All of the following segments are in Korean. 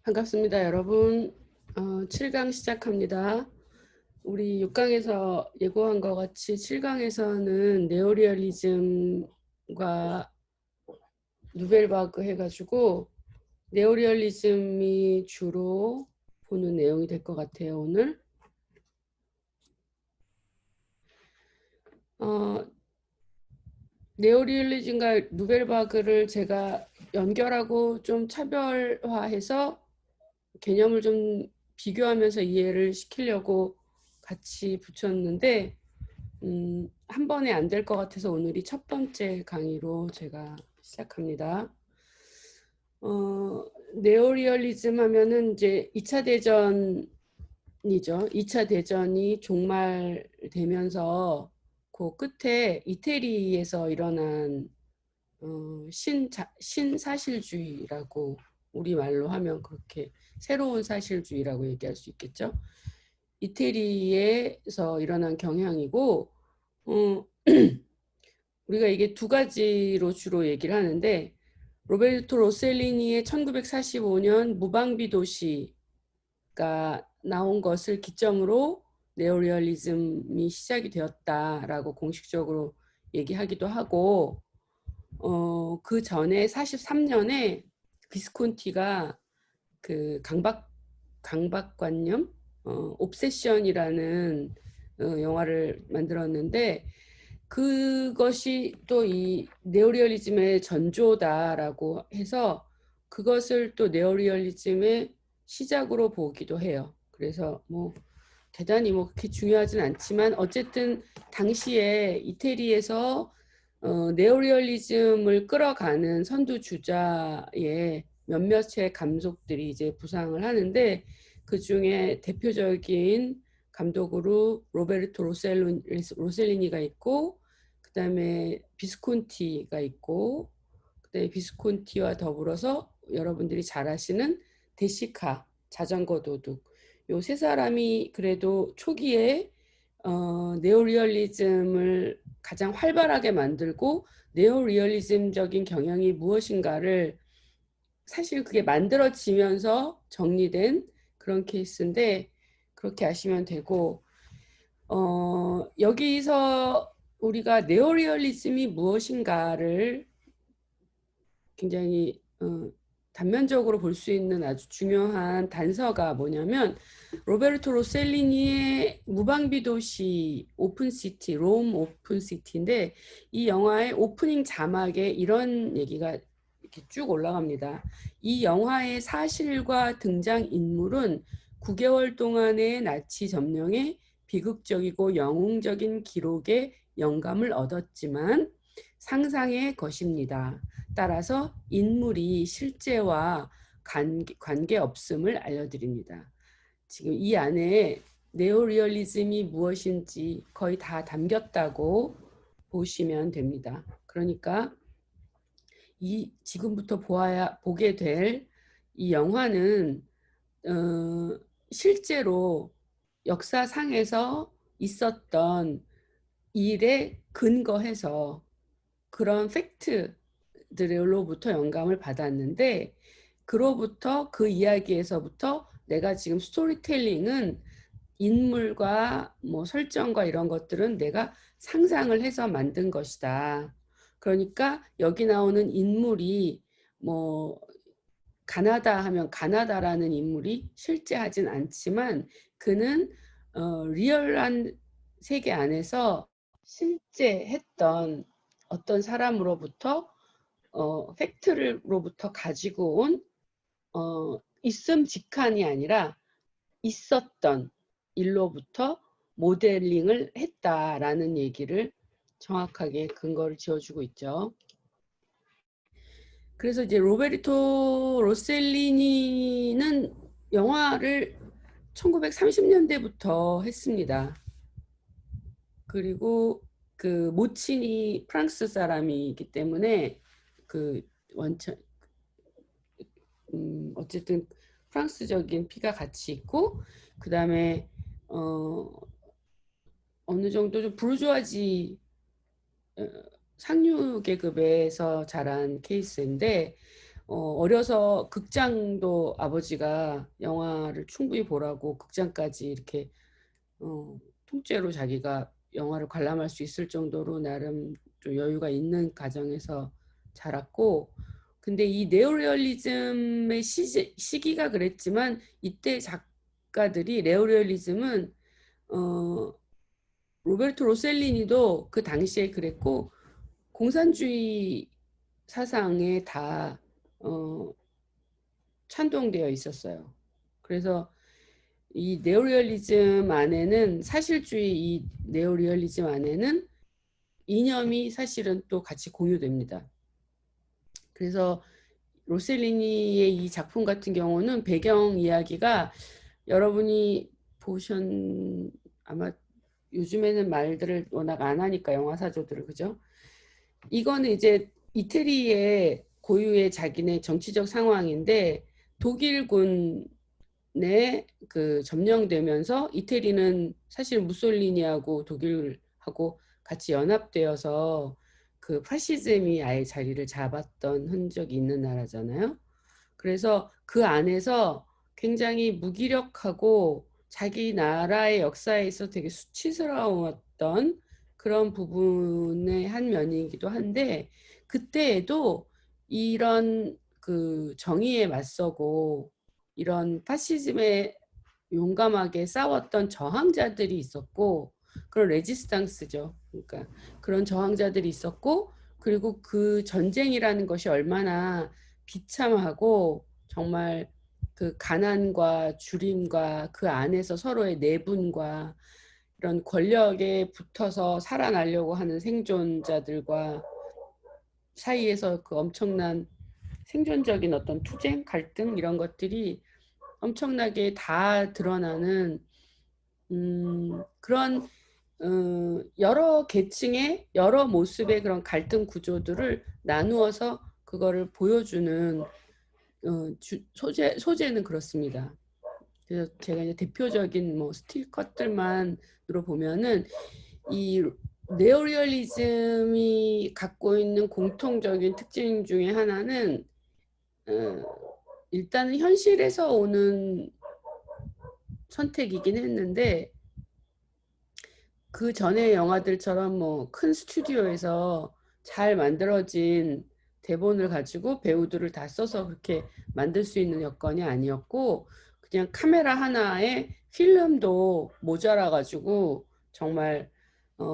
반갑습니다, 여러분. 7강 시작합니다. 우리 6강에서 예고한 것 같이 7강에서는 네오리얼리즘과 누벨바그 해가지고 네오리얼리즘이 주로 보는 내용이 될 것 같아요, 오늘. 네오리얼리즘과 누벨바그를 제가 연결하고 좀 차별화해서 개념을 좀 비교하면서 이해를 시키려고 같이 붙였는데 한 번에 안 될 것 같아서 오늘이 첫 번째 강의로 제가 시작합니다. 네오리얼리즘 하면은 이제 2차 대전이죠. 2차 대전이 종말되면서 그 끝에 이태리에서 일어난 신사실주의라고 우리말로 하면 그렇게 새로운 사실주의라고 얘기할 수 있겠죠. 이태리에서 일어난 경향이고 우리가 이게 두 가지로 주로 얘기를 하는데 로베르토 로셀리니의 1945년 무방비 도시가 나온 것을 기점으로 네오리얼리즘이 시작이 되었다라고 공식적으로 얘기하기도 하고 그 전에 43년에 비스콘티가 그 강박관념 옵세션이라는 영화를 만들었는데 그것이 또 이 네오리얼리즘의 전조다라고 해서 그것을 또 네오리얼리즘의 시작으로 보기도 해요. 그래서 뭐 대단히 뭐 그렇게 중요하진 않지만 어쨌든 당시에 이태리에서 네오리얼리즘을 끌어가는 선두주자의 몇몇의 감독들이 이제 부상을 하는데 그 중에 대표적인 감독으로 로베르토 로셀리니가 있고 그 다음에 비스콘티가 있고 그 다음에 비스콘티와 더불어서 여러분들이 잘 아시는 데시카 자전거 도둑 요 세 사람이 그래도 초기에 네오리얼리즘을 가장 활발하게 만들고 네오리얼리즘적인 경향이 무엇인가를 사실 그게 만들어지면서 정리된 그런 케이스인데 그렇게 아시면 되고 여기서 우리가 네오리얼리즘이 무엇인가를 굉장히 단면적으로 볼 수 있는 아주 중요한 단서가 뭐냐면 로베르토 로셀리니의 무방비 도시 오픈시티, 롬 오픈시티인데 이 영화의 오프닝 자막에 이런 얘기가 이렇게 쭉 올라갑니다. 이 영화의 사실과 등장인물은 9개월 동안의 나치 점령에 비극적이고 영웅적인 기록에 영감을 얻었지만 상상의 것입니다. 따라서 인물이 실제와 관계없음을 알려드립니다. 지금 이 안에 네오리얼리즘이 무엇인지 거의 다 담겼다고 보시면 됩니다. 그러니까 지금부터 보게 될 이 영화는 실제로 역사상에서 있었던 일에 근거해서 그런 팩트들로부터 영감을 받았는데 그로부터 그 이야기에서부터 내가 지금 스토리텔링은 인물과 뭐 설정과 이런 것들은 내가 상상을 해서 만든 것이다. 그러니까 여기 나오는 인물이 뭐 가나다 하면 가나다라는 인물이 실제하진 않지만 그는 리얼한 세계 안에서 실제 했던 어떤 사람으로부터 팩트로부터 가지고 온 있음직한이 아니라 있었던 일로부터 모델링을 했다라는 얘기를 정확하게 근거를 지어주고 있죠. 그래서 이제 로베르토 로셀리니는 영화를 1930년대부터 했습니다. 그리고 그 모친이 프랑스 사람이기 때문에 그 원천 어쨌든 프랑스적인 피가 같이 있고 그 다음에 어느 정도 좀 부르주아지 상류 계급에서 자란 케이스인데 어려서 극장도 아버지가 영화를 충분히 보라고 극장까지 이렇게 통째로 자기가 영화를 관람할 수 있을 정도로 나름 좀 여유가 있는 가정에서 자랐고, 근데 이 네오리얼리즘의 시기가 그랬지만 이때 작가들이 네오리얼리즘은 로베르토 로셀리니도 그 당시에 그랬고 공산주의 사상에 다 찬동되어 있었어요. 그래서 이 네오리얼리즘 안에는 사실주의 이 네오리얼리즘 안에는 이념이 사실은 또 같이 공유됩니다. 그래서 로셀리니의 이 작품 같은 경우는 배경 이야기가 여러분이 아마 요즘에는 말들을 워낙 안 하니까 영화사조들을, 그죠? 이거는 이제 이태리의 고유의 자기네 정치적 상황인데 독일군에 그 점령되면서 이태리는 사실 무솔리니하고 독일하고 같이 연합되어서 그 파시즘이 아예 자리를 잡았던 흔적이 있는 나라잖아요. 그래서 그 안에서 굉장히 무기력하고 자기 나라의 역사에 있어 되게 수치스러웠던 그런 부분의 한 면이기도 한데, 그때에도 이런 그 정의에 맞서고 이런 파시즘에 용감하게 싸웠던 저항자들이 있었고, 그런 레지스탕스죠. 그러니까 그런 저항자들이 있었고, 그리고 그 전쟁이라는 것이 얼마나 비참하고 정말 그 가난과 주림과 그 안에서 서로의 내분과 이런 권력에 붙어서 살아나려고 하는 생존자들과 사이에서 그 엄청난 생존적인 어떤 투쟁, 갈등 이런 것들이 엄청나게 다 드러나는 그런 여러 계층의 여러 모습의 그런 갈등 구조들을 나누어서 그거를 보여주는 소재는 그렇습니다. 그래서 제가 이제 대표적인 뭐 스틸 컷들만으로 보면은 이 네오리얼리즘이 갖고 있는 공통적인 특징 중에 하나는 일단은 현실에서 오는 선택이긴 했는데, 그 전에 영화들처럼 뭐 큰 스튜디오에서 잘 만들어진 대본을 가지고 배우들을 다 써서 그렇게 만들 수 있는 여건이 아니었고, 그냥 카메라 하나에 필름도 모자라 가지고 정말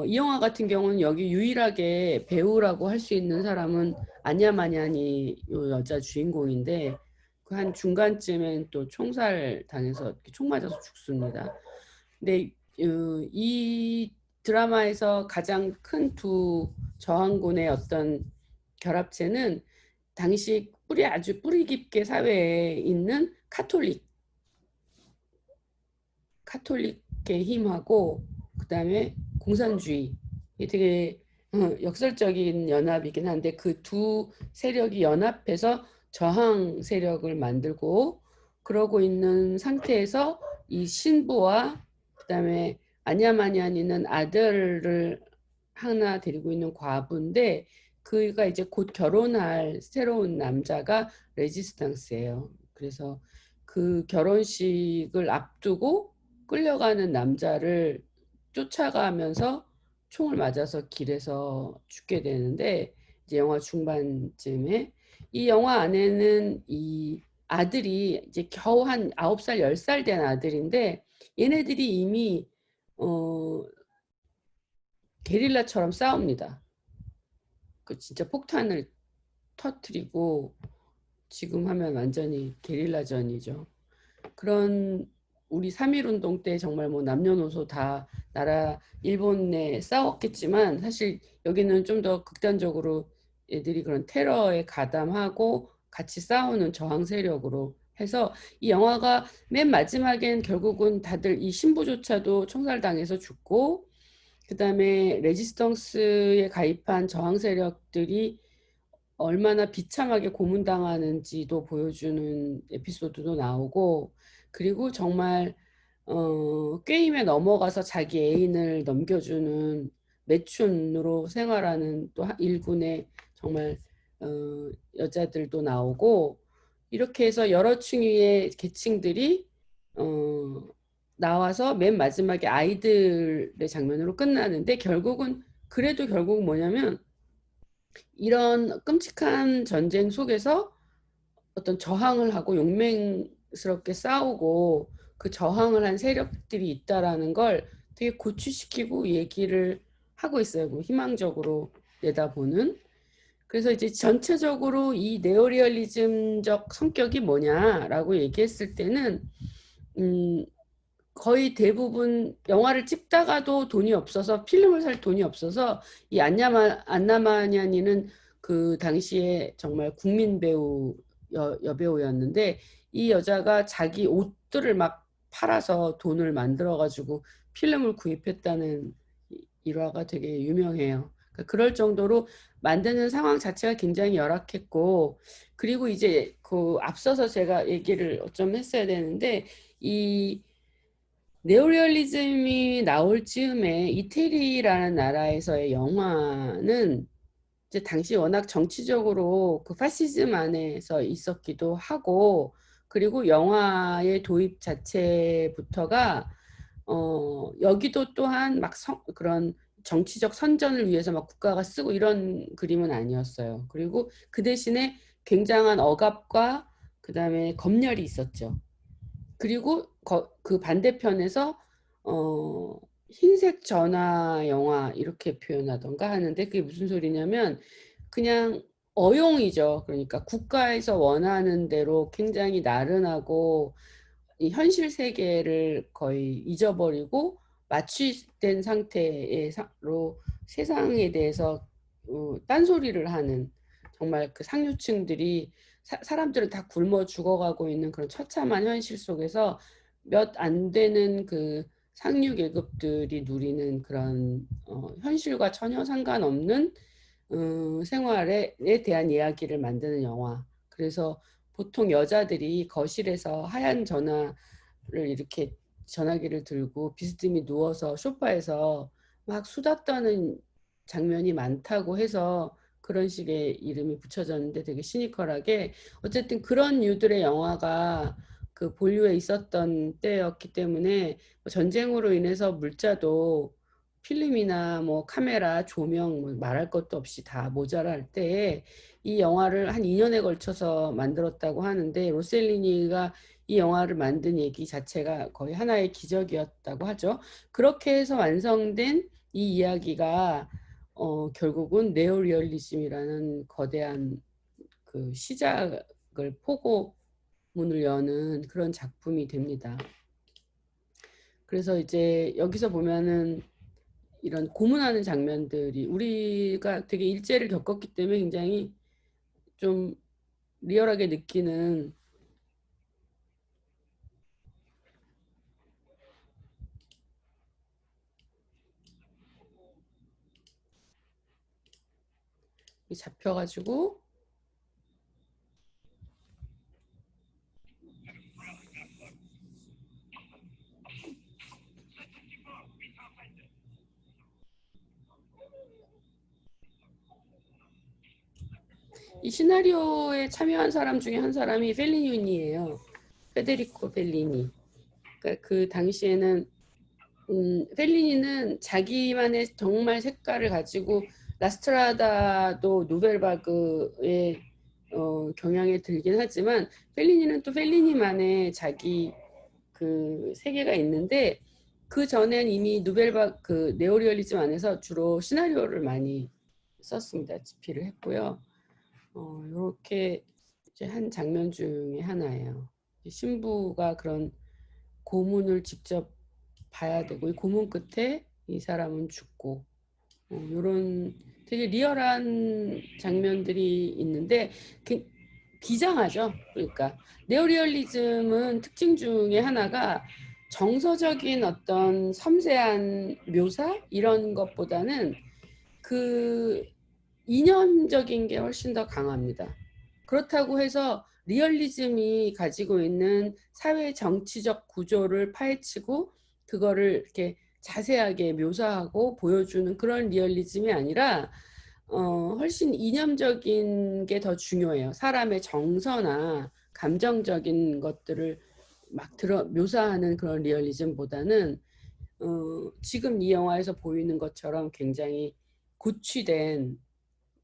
이 영화 같은 경우는 여기 유일하게 배우라고 할 수 있는 사람은 아냐 마냐니 요 여자 주인공인데, 그 한 중간쯤엔 또 총살 당해서 총 맞아서 죽습니다. 근데 이 드라마에서 가장 큰 두 저항군의 어떤 결합체는 당시 아주 뿌리 깊게 사회에 있는 카톨릭의 힘하고 그다음에 공산주의. 이게 되게 역설적인 연합이긴 한데 그 두 세력이 연합해서 저항 세력을 만들고 그러고 있는 상태에서 이 신부와 그다음에 아냐마냐니는 아들을 하나 데리고 있는 과부인데, 그가 이제 곧 결혼할 새로운 남자가 레지스탕스예요. 그래서 그 결혼식을 앞두고 끌려가는 남자를 쫓아가면서 총을 맞아서 길에서 죽게 되는데, 이제 영화 중반쯤에 이 영화 안에는 이 아들이 이제 겨우 한 9살, 10살 된 아들인데, 얘네들이 이미 게릴라처럼 싸웁니다. 그 진짜 폭탄을 터트리고 지금 하면 완전히 게릴라전이죠. 그런 우리 3.1운동 때 정말 뭐 남녀노소 다 나라 일본 내 싸웠겠지만, 사실 여기는 좀 더 극단적으로 애들이 그런 테러에 가담하고 같이 싸우는 저항 세력으로 해서 이 영화가 맨 마지막엔 결국은 다들 이 신부조차도 총살당해서 죽고, 그 다음에 레지스탕스에 가입한 저항 세력들이 얼마나 비참하게 고문당하는지도 보여주는 에피소드도 나오고, 그리고 정말 게임에 넘어가서 자기 애인을 넘겨주는 매춘으로 생활하는 또 일군의 정말 여자들도 나오고 이렇게 해서 여러 층위의 계층들이 나와서 맨 마지막에 아이들의 장면으로 끝나는데 결국은 그래도 결국 뭐냐면 이런 끔찍한 전쟁 속에서 어떤 저항을 하고 용맹스럽게 싸우고 그 저항을 한 세력들이 있다라는 걸 되게 고취시키고 얘기를 하고 있어요. 희망적으로 내다보는. 그래서 이제 전체적으로 이 네오리얼리즘적 성격이 뭐냐라고 얘기했을 때는 거의 대부분 영화를 찍다가도 돈이 없어서 필름을 살 돈이 없어서 이 안나마냐니는 그 당시에 정말 국민 배우 여배우였는데 이 여자가 자기 옷들을 막 팔아서 돈을 만들어 가지고 필름을 구입했다는 일화가 되게 유명해요. 그러니까 그럴 정도로 만드는 상황 자체가 굉장히 열악했고 그리고 이제 그 앞서서 제가 얘기를 좀 했어야 되는데 이 네오리얼리즘이 나올 즈음에 이태리라는 나라에서의 영화는 이제 당시 워낙 정치적으로 그 파시즘 안에서 있었기도 하고 그리고 영화의 도입 자체부터가 여기도 또한 막 그런 정치적 선전을 위해서 막 국가가 쓰고 이런 그림은 아니었어요. 그리고 그 대신에 굉장한 억압과 그다음에 검열이 있었죠. 그리고 그 반대편에서 흰색 전화 영화 이렇게 표현하던가 하는데 그게 무슨 소리냐면 그냥 어용이죠. 그러니까 국가에서 원하는 대로 굉장히 나른하고 이 현실 세계를 거의 잊어버리고 마취된 상태로 세상에 대해서 딴소리를 하는 정말 그 상류층들이 사람들은 다 굶어 죽어가고 있는 그런 처참한 현실 속에서 몇 안 되는 그 상류 계급들이 누리는 그런 현실과 전혀 상관없는 생활에 대한 이야기를 만드는 영화. 그래서 보통 여자들이 거실에서 하얀 전화를 이렇게 전화기를 들고 비스듬히 누워서 소파에서 막 수다 떠는 장면이 많다고 해서 그런 식의 이름이 붙여졌는데 되게 시니컬하게 어쨌든 그런 류들의 영화가 그 본류에 있었던 때였기 때문에 전쟁으로 인해서 물자도 필름이나 뭐 카메라, 조명 뭐 말할 것도 없이 다 모자랄 때에 이 영화를 한 2년에 걸쳐서 만들었다고 하는데 로셀리니가 이 영화를 만든 얘기 자체가 거의 하나의 기적이었다고 하죠. 그렇게 해서 완성된 이 이야기가 결국은 네오리얼리즘이라는 거대한 그 시작을 포고문을 여는 그런 작품이 됩니다. 그래서 이제 여기서 보면은 이런 고문하는 장면들이 우리가 되게 일제를 겪었기 때문에 굉장히 좀 리얼하게 느끼는 잡혀가지고 이 시나리오에 참여한 사람 중에 한 사람이 펠리니예요. 페데리코 펠리니. 그러니까 그 당시에는 펠리니는 자기만의 정말 색깔을 가지고 라스트라다도 노벨바그의 경향에 들긴 하지만 펠리니는 또 펠리니만의 자기 그 세계가 있는데 그 전엔 이미 그 네오리얼리즘 안에서 주로 시나리오를 많이 썼습니다. 집필을 했고요. 이렇게 이제 한 장면 중에 하나예요. 신부가 그런 고문을 직접 봐야 되고 이 고문 끝에 이 사람은 죽고 이런 되게 리얼한 장면들이 있는데 비장하죠. 그러니까 네오리얼리즘은 특징 중에 하나가 정서적인 어떤 섬세한 묘사 이런 것보다는 그 이념적인 게 훨씬 더 강합니다. 그렇다고 해서 리얼리즘이 가지고 있는 사회 정치적 구조를 파헤치고 그거를 이렇게 자세하게 묘사하고 보여주는 그런 리얼리즘이 아니라 훨씬 이념적인 게 더 중요해요. 사람의 정서나 감정적인 것들을 막 묘사하는 그런 리얼리즘보다는 지금 이 영화에서 보이는 것처럼 굉장히 고취된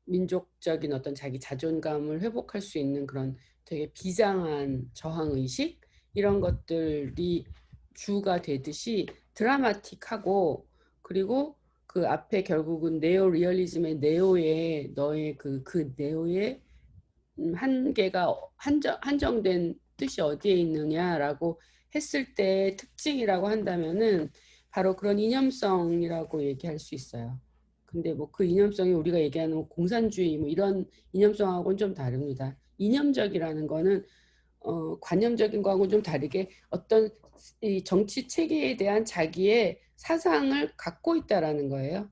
민족적인 어떤 자기 자존감을 회복할 수 있는 그런 되게 비장한 저항의식 이런 것들이 주가 되듯이 드라마틱하고, 그리고 그 앞에 결국은 네오 리얼리즘의 네오의 너의 그 네오의 한계가 한정된 뜻이 어디에 있느냐라고 했을 때 특징이라고 한다면은 바로 그런 이념성이라고 얘기할 수 있어요. 근데 뭐 그 이념성이 우리가 얘기하는 공산주의 뭐 이런 이념성하고는 좀 다릅니다. 이념적이라는 거는 관념적인 거하고는 좀 다르게 어떤 이 정치 체계에 대한 자기의 사상을 갖고 있다라는 거예요.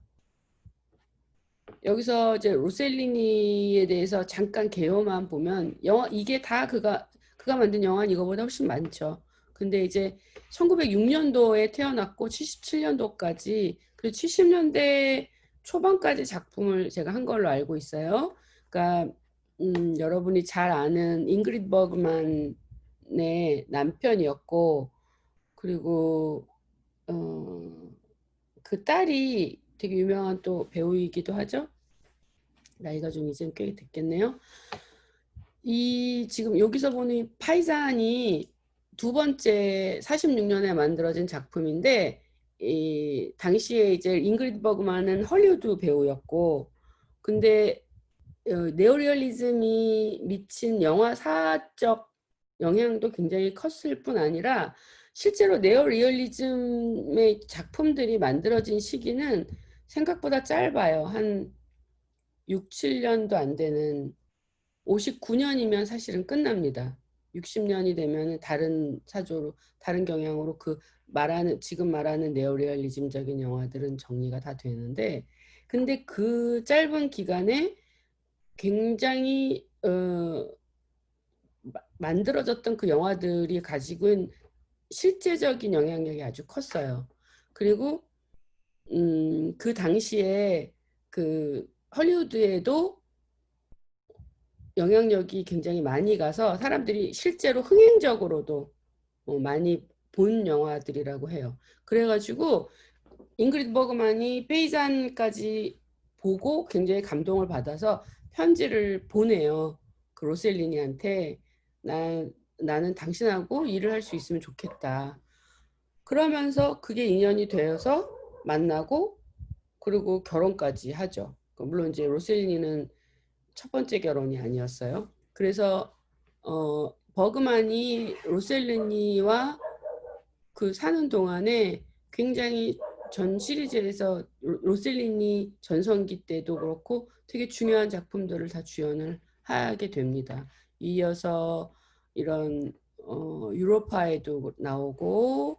여기서 이제 로셀리니에 대해서 잠깐 개요만 보면 영화 이게 다 그가 만든 영화는 이거보다 훨씬 많죠. 근데 이제 1906년도에 태어났고 77년도까지 그리고 70년대 초반까지 작품을 제가 한 걸로 알고 있어요. 그러니까 여러분이 잘 아는 잉그리드 버그만의 남편이었고, 그리고 그 딸이 되게 유명한 또 배우이기도 하죠. 나이가 좀 이제 꽤 됐겠네요. 이 지금 여기서 보는 파이산이 두 번째 46년에 만들어진 작품인데, 이 당시에 이제 잉그리드 버그만은 헐리우드 배우였고, 근데 네오리얼리즘이 미친 영화사적 영향도 굉장히 컸을 뿐 아니라 실제로 네오리얼리즘의 작품들이 만들어진 시기는 생각보다 짧아요. 한 6, 7년도 안 되는, 59년이면 사실은 끝납니다. 60년이 되면 다른 사조로, 다른 경향으로 지금 말하는 네오리얼리즘적인 영화들은 정리가 다 되는데, 근데 그 짧은 기간에 굉장히 만들어졌던 그 영화들이 가지고 있는 실제적인 영향력이 아주 컸어요. 그리고 그 당시에 그 헐리우드에도 영향력이 굉장히 많이 가서 사람들이 실제로 흥행적으로도 많이 본 영화들이라고 해요. 그래가지고 잉그리드 버그만이 페이잔까지 보고 굉장히 감동을 받아서 편지를 보내요. 그 로셀리니한테 나는 당신하고 일을 할 수 있으면 좋겠다. 그러면서 그게 인연이 되어서 만나고, 그리고 결혼까지 하죠. 물론 이제 로셀리니는 첫 번째 결혼이 아니었어요. 그래서 버그만이 로셀리니와 그 사는 동안에 굉장히 전 시리즈에서 로셀리니 전성기 때도 그렇고 되게 중요한 작품들을 다 주연을 하게 됩니다. 이어서 이런 유로파에도 나오고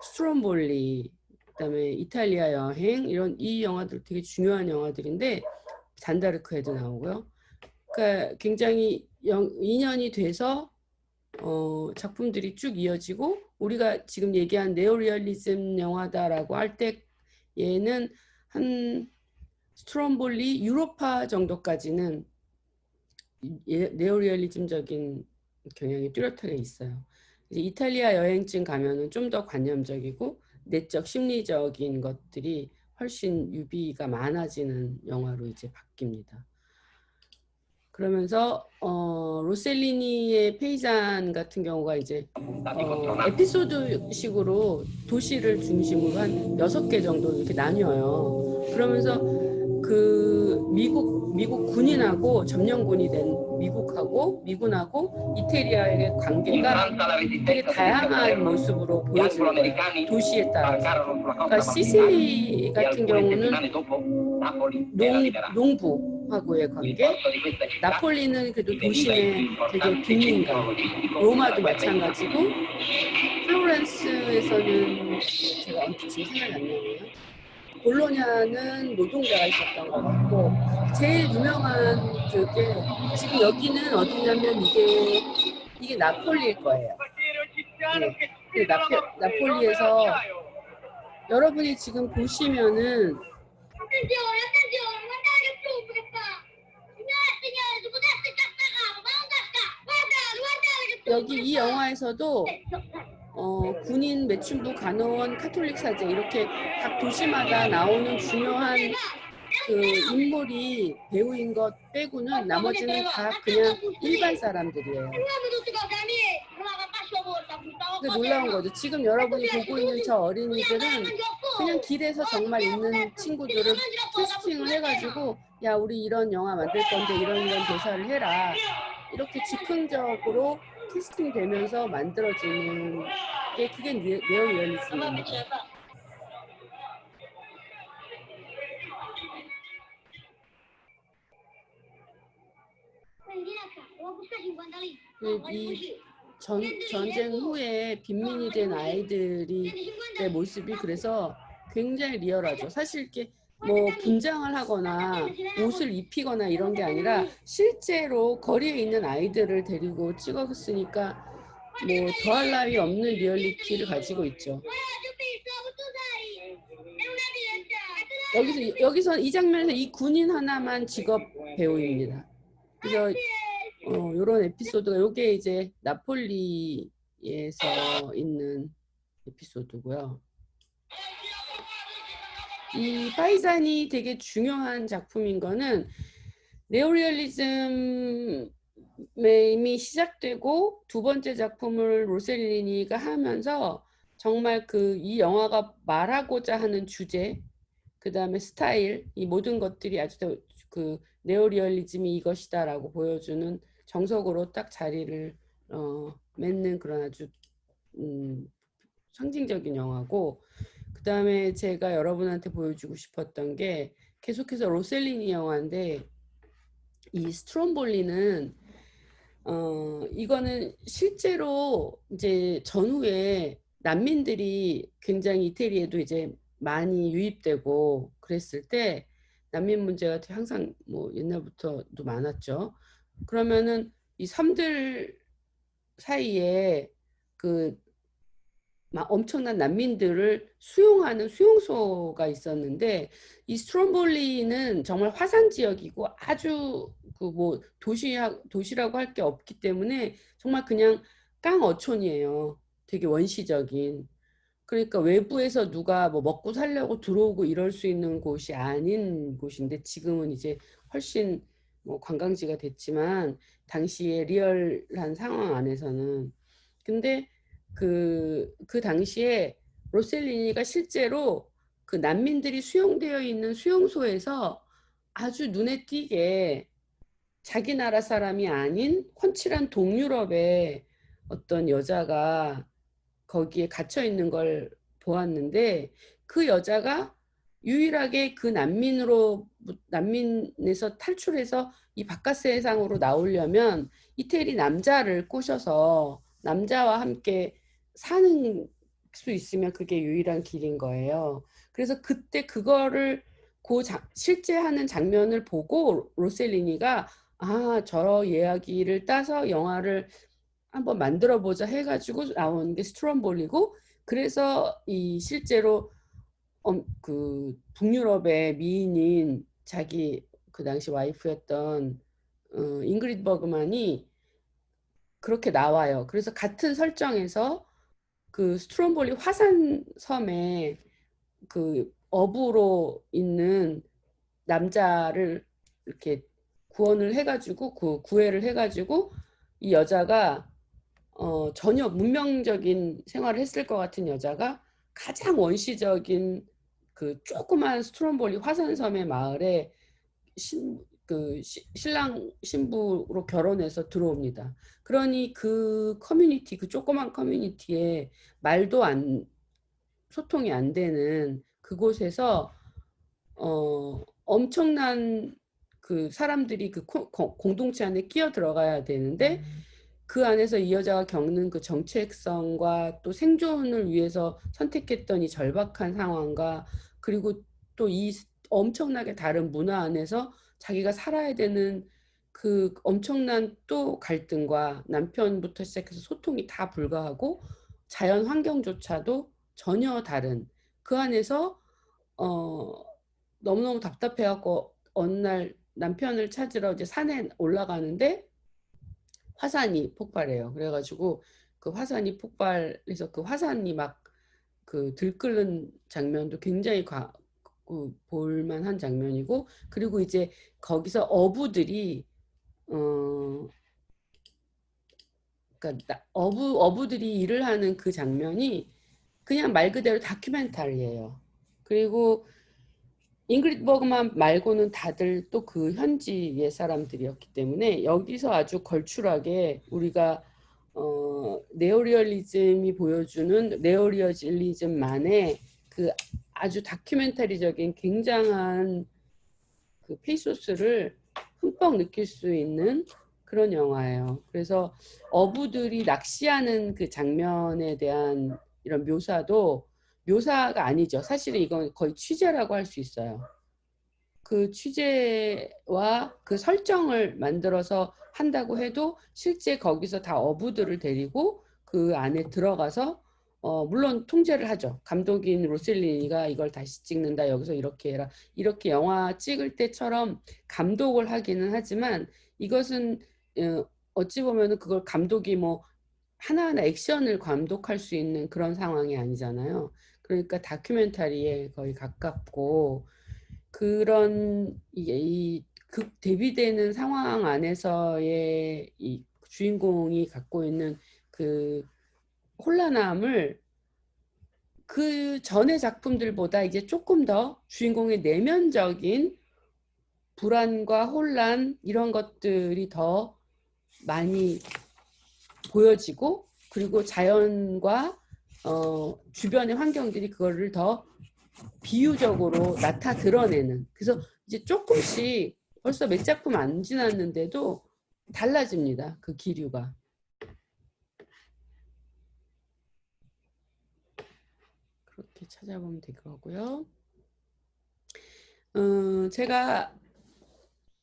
스트롬볼리, 그다음에 이탈리아 여행, 이런 이 영화들 되게 중요한 영화들인데, 잔다르크에도 나오고요. 그러니까 굉장히 인연이 돼서 작품들이 쭉 이어지고, 우리가 지금 얘기한 네오리얼리즘 영화다라고 할 때 얘는 한 스트롬볼리 유로파 정도까지는 네오리얼리즘적인 경향이 뚜렷하게 있어요. 이제 이탈리아 여행증 가면은 좀 더 관념적이고 내적 심리적인 것들이 훨씬 유비가 많아지는 영화로 이제 바뀝니다. 그러면서 로셀리니의 페이잔 같은 경우가 이제 에피소드식으로 도시를 중심으로 한 6개 정도 이렇게 나뉘어요. 그러면서 그 미국 군인하고 점령군이 된 미군하고 이태리아의 관계가 되게 다양한 모습으로 보여지는 거예요. 도시에 따라서. 그러니까 시실리 같은 경우는 농부하고의 관계, 나폴리는 그래도 도심의 되게 빈민가, 로마도 마찬가지고, 플로렌스에서는 제가 언뜻 지금 생각이 안 나네요. 볼로냐는 노동자가 있었던 것 같고, 제일 유명한 그게 지금 여기는 어디냐면 이게 나폴리일 거예요. 네. 나폴리에서 여러분이 지금 보시면은 여기 이 영화에서도 군인, 매춘부, 간호원, 카톨릭 사제 이렇게 각 도시마다 나오는 중요한 그 인물이 배우인 것 빼고는 나머지는 다 그냥 일반 사람들이에요. 근데 놀라운 거죠. 지금 여러분이 보고 있는 저 어린이들은 그냥 길에서 정말 있는 친구들을 캐스팅을 해가지고 야 우리 이런 영화 만들 건데 이런 대사를 해라 이렇게 즉흥적으로 캐스팅 되면서 만들어지는 게 그게 네오리얼리즘입니다. 이 전쟁 후에 빈민이 된 아이들의 모습이 그래서 굉장히 리얼하죠. 사실 이렇게 뭐 분장을 하거나 옷을 입히거나 이런 게 아니라 실제로 거리에 있는 아이들을 데리고 찍었으니까 뭐 더할 나위 없는 리얼리티를 가지고 있죠. 여기서 이 장면에서 이 군인 하나만 직업 배우입니다. 그래서 이런 에피소드가 요게 이제 나폴리에서 있는 에피소드고요. 이 파이산이 되게 중요한 작품인 거는 네오리얼리즘이 시작되고 두 번째 작품을 로셀리니가 하면서 정말 이 영화가 말하고자 하는 주제, 그 다음에 스타일, 이 모든 것들이 아주 그 네오리얼리즘이 이것이다라고 보여주는 정석으로 딱 자리를 맺는 그런 아주 상징적인 영화고, 그 다음에 제가 여러분한테 보여주고 싶었던 게 계속해서 로셀리니 영화인데 이 스트롬볼리는 이거는 실제로 이제 전후에 난민들이 굉장히 이태리에도 이제 많이 유입되고 그랬을 때 난민 문제가 항상 뭐 옛날부터도 많았죠. 그러면은 이 섬들 사이에 그 막 엄청난 난민들을 수용하는 수용소가 있었는데 이 스트롬볼리는 정말 화산 지역이고 아주 그 뭐 도시라고 할 게 없기 때문에 정말 그냥 깡 어촌이에요. 되게 원시적인. 그러니까 외부에서 누가 뭐 먹고 살려고 들어오고 이럴 수 있는 곳이 아닌 곳인데 지금은 이제 훨씬 뭐 관광지가 됐지만 당시에 리얼한 상황 안에서는 근데 그 당시에 로셀리니가 실제로 그 난민들이 수용되어 있는 수용소에서 아주 눈에 띄게 자기 나라 사람이 아닌 훤칠한 동유럽의 어떤 여자가 거기에 갇혀 있는 걸 보았는데 그 여자가 유일하게 그 난민에서 탈출해서 이 바깥 세상으로 나오려면 이태리 남자를 꼬셔서 남자와 함께 사는 수 있으면 그게 유일한 길인 거예요. 그래서 그때 그거를 실제 하는 장면을 보고 로셀리니가 저 이야기를 따서 영화를 한번 만들어 보자 해가지고 나온 게 스트롬볼이고 그래서 이 실제로 그 북유럽의 미인인 자기 그 당시 와이프였던 잉그리드 버그만이 그렇게 나와요. 그래서 같은 설정에서 그 스트롬볼이 화산 섬에 그 어부로 있는 남자를 이렇게 구원을 해가지고 구애를 해가지고 이 여자가 전혀 문명적인 생활을 했을 것 같은 여자가 가장 원시적인 그 조그만 스트롬볼리 화산섬의 마을에 신랑 신부로 결혼해서 들어옵니다. 그러니 그 커뮤니티, 그 조그만 커뮤니티에 말도 소통이 안 되는 그곳에서 엄청난 그 사람들이 그 공동체 안에 끼어 들어가야 되는데 그 안에서 이 여자가 겪는 그 정체성과 또 생존을 위해서 선택했던 이 절박한 상황과 그리고 또 이 엄청나게 다른 문화 안에서 자기가 살아야 되는 그 엄청난 또 갈등과 남편부터 시작해서 소통이 다 불가하고 자연 환경조차도 전혀 다른 그 안에서 너무너무 답답해갖고 어느 날 남편을 찾으러 이제 산에 올라가는데 화산이 폭발해요. 그래가지고 그 화산이 폭발해서 그 화산이 막 그 들끓는 장면도 굉장히 볼만한 장면이고, 그리고 이제 거기서 어부들이 그러니까 어부들이 일을 하는 그 장면이 그냥 말 그대로 다큐멘터리예요. 그리고 잉그리드 버그만 말고는 다들 또 그 현지의 사람들이었기 때문에 여기서 아주 걸출하게 우리가 네오리얼리즘이 보여주는 네오리얼리즘만의 그 아주 다큐멘터리적인 굉장한 그 페이소스를 흠뻑 느낄 수 있는 그런 영화예요. 그래서 어부들이 낚시하는 그 장면에 대한 이런 묘사가 아니죠. 사실은 이건 거의 취재라고 할 수 있어요. 그 취재와 그 설정을 만들어서 한다고 해도 실제 거기서 다 어부들을 데리고 그 안에 들어가서 물론 통제를 하죠. 감독인 로셀리니가 이걸 다시 찍는다. 여기서 이렇게 해라. 이렇게 영화 찍을 때처럼 감독을 하기는 하지만 이것은 어찌 보면은 그걸 감독이 뭐 하나하나 액션을 감독할 수 있는 그런 상황이 아니잖아요. 그러니까 다큐멘터리에 거의 가깝고 그런 이극 대비되는 상황 안에서의 이 주인공이 갖고 있는 그 혼란함을 그 전의 작품들보다 이제 조금 더 주인공의 내면적인 불안과 혼란 이런 것들이 더 많이 보여지고, 그리고 자연과 주변의 환경들이 그거를 더 비유적으로 드러내는. 그래서 이제 조금씩 벌써 몇 작품 안 지났는데도 달라집니다. 그 기류가. 그렇게 찾아보면 될 것 같고요. 제가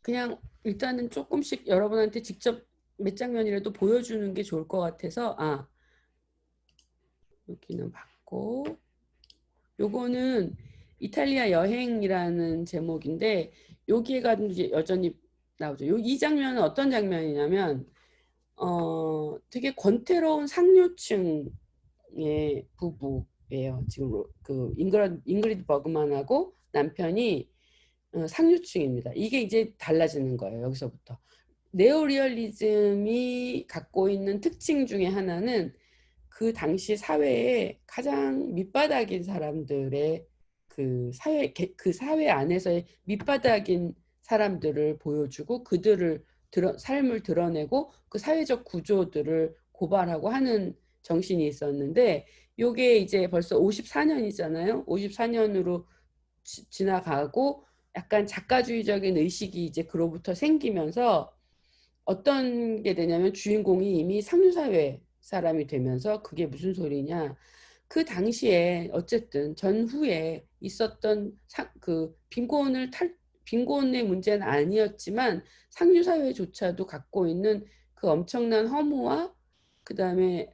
그냥 일단은 조금씩 여러분한테 직접 몇 장면이라도 보여주는 게 좋을 것 같아서, 여기는 봤고, 요거는 이탈리아 여행이라는 제목인데 여기에가 이제 여전히 나오죠. 이 장면은 어떤 장면이냐면 되게 권태로운 상류층의 부부예요. 지금 그 잉그리드 버그만하고 남편이 상류층입니다. 이게 이제 달라지는 거예요. 여기서부터. 네오리얼리즘이 갖고 있는 특징 중에 하나는 그 당시 사회에 가장 밑바닥인 사람들의 그 사회 안에서의 밑바닥인 사람들을 보여주고 그들을 삶을 드러내고 그 사회적 구조들을 고발하고 하는 정신이 있었는데, 요게 이제 벌써 54년이잖아요. 54년으로 지나가고 약간 작가주의적인 의식이 이제 그로부터 생기면서 어떤 게 되냐면 주인공이 이미 상류사회 사람이 되면서, 그게 무슨 소리냐, 그 당시에 어쨌든 전후에 있었던 그 빈곤의 문제는 아니었지만 상류사회조차도 갖고 있는 그 엄청난 허무와 그 다음에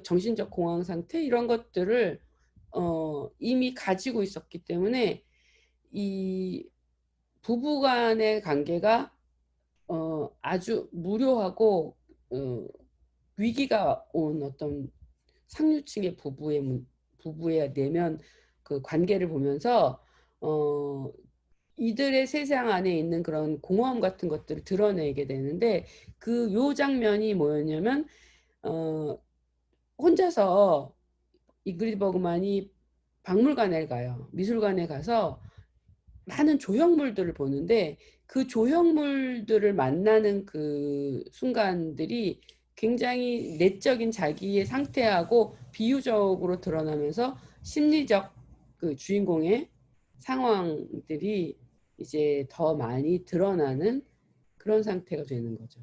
정신적 공황 상태 이런 것들을 이미 가지고 있었기 때문에 이 부부간의 관계가 아주 무료하고 위기가 온 어떤 상류층의 부부의 내면 그 관계를 보면서 이들의 세상 안에 있는 그런 공허함 같은 것들을 드러내게 되는데, 그 요 장면이 뭐였냐면 혼자서 이그리드 버그만이 박물관에 가요. 미술관에 가서 많은 조형물들을 보는데 그 조형물들을 만나는 그 순간들이 굉장히 내적인 자기의 상태하고 비유적으로 드러나면서 심리적 그 주인공의 상황들이 이제 더 많이 드러나는 그런 상태가 되는 거죠.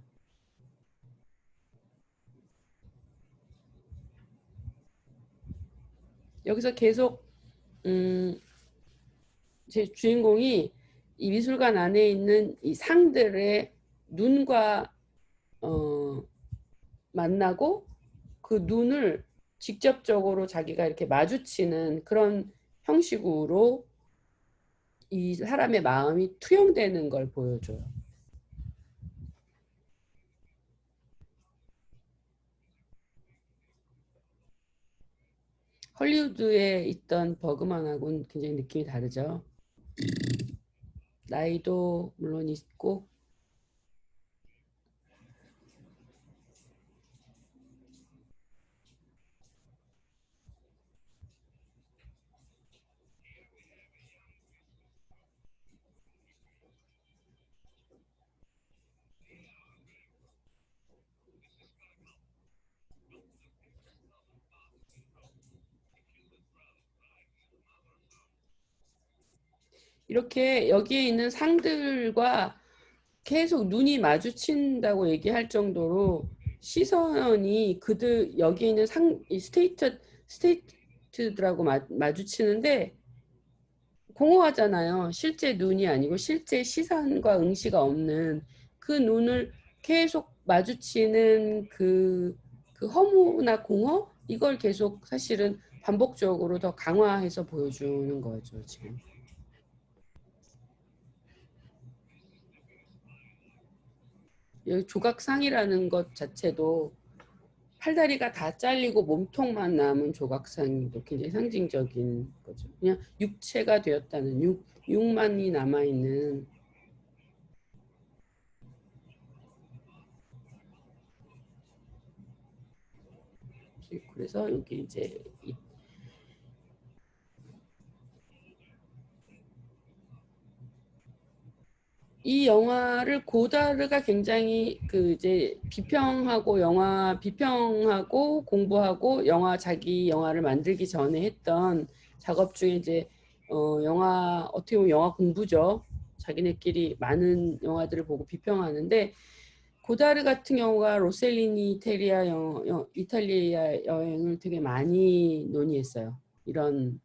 여기서 계속 제 주인공이 이 미술관 안에 있는 이 상들의 눈과 만나고 그 눈을 직접적으로 자기가 이렇게 마주치는 그런 형식으로 이 사람의 마음이 투영되는 걸 보여줘요. 헐리우드에 있던 버그만하고는 굉장히 느낌이 다르죠. 나이도 물론 있고. 이렇게 여기에 있는 상들과 계속 눈이 마주친다고 얘기할 정도로 시선이 그들 여기 있는 스테이트들하고 마주치는데 공허하잖아요. 실제 눈이 아니고 실제 시선과 응시가 없는 그 눈을 계속 마주치는 그 허무나 공허 이걸 계속 사실은 반복적으로 더 강화해서 보여주는 거죠, 지금. 여기 조각상이라는 것 자체도 팔다리가 다 잘리고 몸통만 남은 조각상도 굉장히 상징적인 거죠. 그냥 육체가 되었다는 육만이 남아있는. 그래서 여기 이제 이 영화를 고다르가 굉장히 그 이제 비평하고 공부하고 자기 영화를 만들기 전에 했던 작업 중에 이제 영화 어떻게 보면 영화 공부죠. 자기네끼리 많은 영화들을 보고 비평하는데 고다르 같은 경우가 로셀리니 이탈리아 여행을 되게 많이 논의했어요. 이런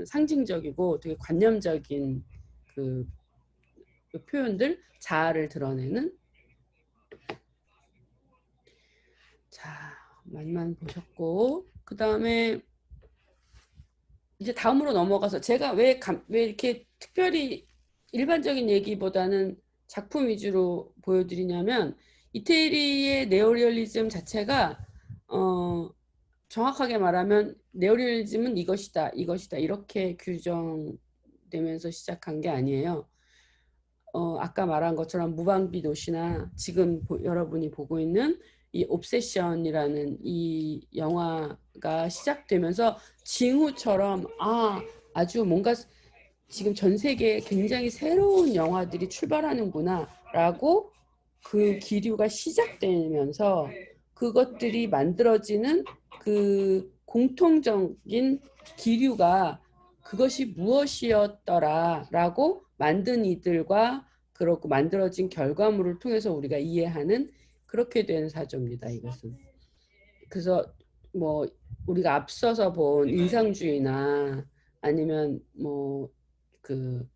상징적이고 되게 관념적인 그 표현들, 자아를 드러내는. 자, 많이만 보셨고 그 다음에 이제 다음으로 넘어가서 제가 왜 이렇게 특별히 일반적인 얘기보다는 작품 위주로 보여드리냐면 이태리의 네오리얼리즘 자체가 정확하게 말하면 네오리얼리즘은 이것이다 이렇게 규정되면서 시작한 게 아니에요. 아까 말한 것처럼 무방비 도시나 지금 여러분이 보고 있는 이 옵세션이라는 이 영화가 시작되면서 징후처럼 아주 뭔가 지금 전 세계에 굉장히 새로운 영화들이 출발하는구나 라고 그 기류가 시작되면서 그것들이 만들어지는 그 공통적인 기류가 그것이 무엇이었더라 라고 만든 이들과 그렇고 만들어진 결과물을 통해서 우리가 이해하는 그렇게 된 사조입니다. 이것은. 그래서 뭐 우리가 앞서서 본 인상주의나 아니면 뭐 그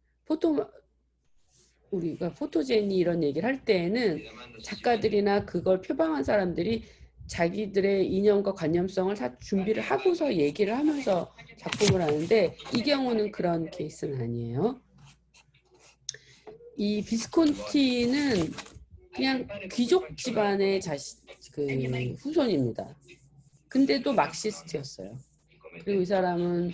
우리가 포토제니 이런 얘기를 할 때에는 작가들이나 그걸 표방한 사람들이 자기들의 이념과 관념성을 다 준비를 하고서 얘기를 하면서 작품을 하는데 이 경우는 그런 케이스는 아니에요. 이 비스콘티는 그냥 귀족 집안의 후손입니다. 근데도 막시스트였어요. 그리고 이 사람은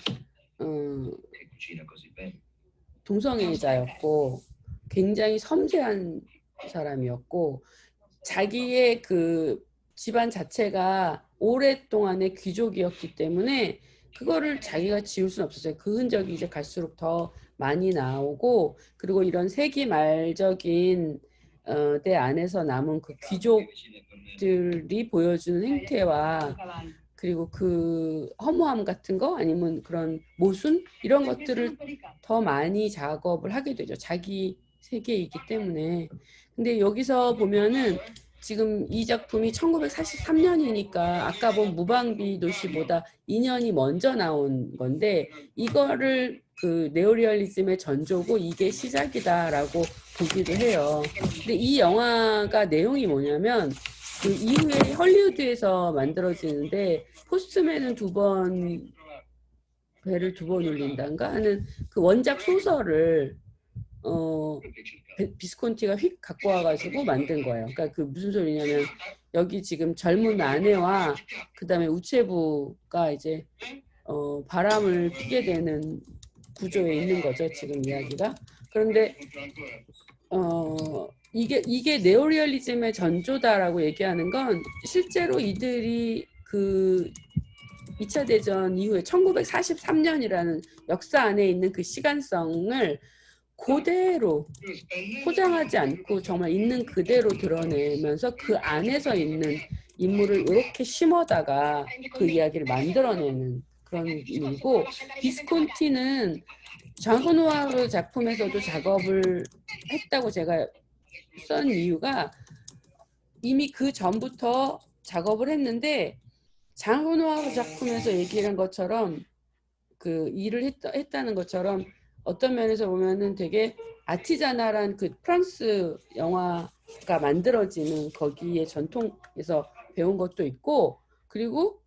동성애자였고 굉장히 섬세한 사람이었고 자기의 그 집안 자체가 오랫동안의 귀족이었기 때문에 그거를 자기가 지울 수는 없었어요. 그 흔적이 이제 갈수록 더 많이 나오고 그리고 이런 세기 말적인 때 안에서 남은 그 귀족들이 보여주는 행태와 그리고 그 허무함 같은 거 아니면 그런 모순 이런 것들을 더 많이 작업을 하게 되죠. 자기 세계이기 때문에. 근데 여기서 보면은 지금 이 작품이 1943년이니까 아까 본 무방비 도시보다 2년이 먼저 나온 건데 이거를 그 네오리얼리즘의 전조고 이게 시작이다라고 보기도 해요. 근데 이 영화가 내용이 뭐냐면 그 이후에 헐리우드에서 만들어지는데 포스트맨은 배를 두 번 울린다인가 하는 그 원작 소설을 비스콘티가 휙 갖고 와가지고 만든 거예요. 그러니까 그 무슨 소리냐면 여기 지금 젊은 아내와 그 다음에 우체부가 이제 바람을 피게 되는 구조에 있는 거죠, 지금 이야기가. 그런데 이게 네오리얼리즘의 전조다라고 얘기하는 건 실제로 이들이 그 2차 대전 이후에 1943년이라는 역사 안에 있는 그 시간성을 그대로 포장하지 않고 정말 있는 그대로 드러내면서 그 안에서 있는 인물을 이렇게 심어다가 그 이야기를 만들어내는 그런 일이고, 비스콘티는 장소노아르 작품에서도 작업을 했다고 제가 쓴 이유가 이미 그 전부터 작업을 했는데, 장소노아르 작품에서 얘기한 것처럼 그 일을 했다는 것처럼 어떤 면에서 보면은 되게 아티자나란 그 프랑스 영화가 만들어지는 거기에 전통에서 배운 것도 있고, 그리고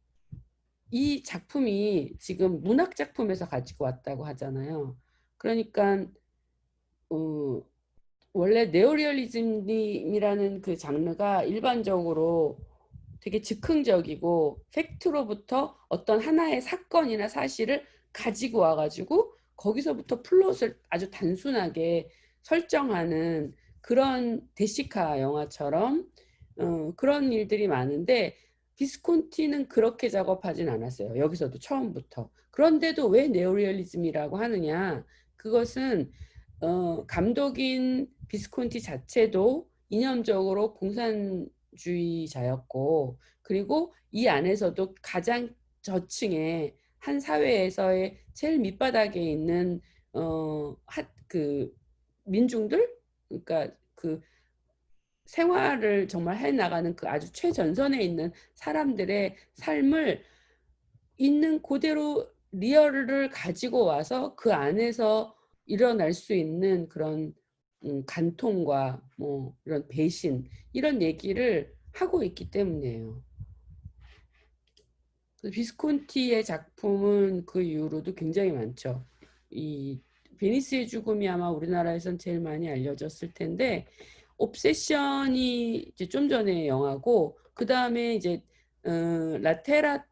이 작품이 지금 문학 작품에서 가지고 왔다고 하잖아요. 그러니까 원래 네오리얼리즘이라는 그 장르가 일반적으로 되게 즉흥적이고 팩트로부터 어떤 하나의 사건이나 사실을 가지고 와가지고 거기서부터 플롯을 아주 단순하게 설정하는 그런 데시카 영화처럼 그런 일들이 많은데, 비스콘티는 그렇게 작업하진 않았어요. 여기서도 처음부터. 그런데도 왜 네오리얼리즘이라고 하느냐, 그것은 감독인 비스콘티 자체도 이념적으로 공산주의자였고, 그리고 이 안에서도 가장 저층의 한 사회에서의 제일 밑바닥에 있는 그 민중들, 그러니까 그 생활을 정말 해나가는 그 아주 최전선에 있는 사람들의 삶을 있는 그대로 리얼을 가지고 와서 그 안에서 일어날 수 있는 그런 간통과 뭐 이런 배신, 이런 얘기를 하고 있기 때문이에요. 비스콘티의 작품은 그 이후로도 굉장히 많죠. 이 베니스의 죽음이 아마 우리나라에선 제일 많이 알려졌을 텐데, 옵세션이 이제 좀 전에 영화고, 그 다음에 이제 라테라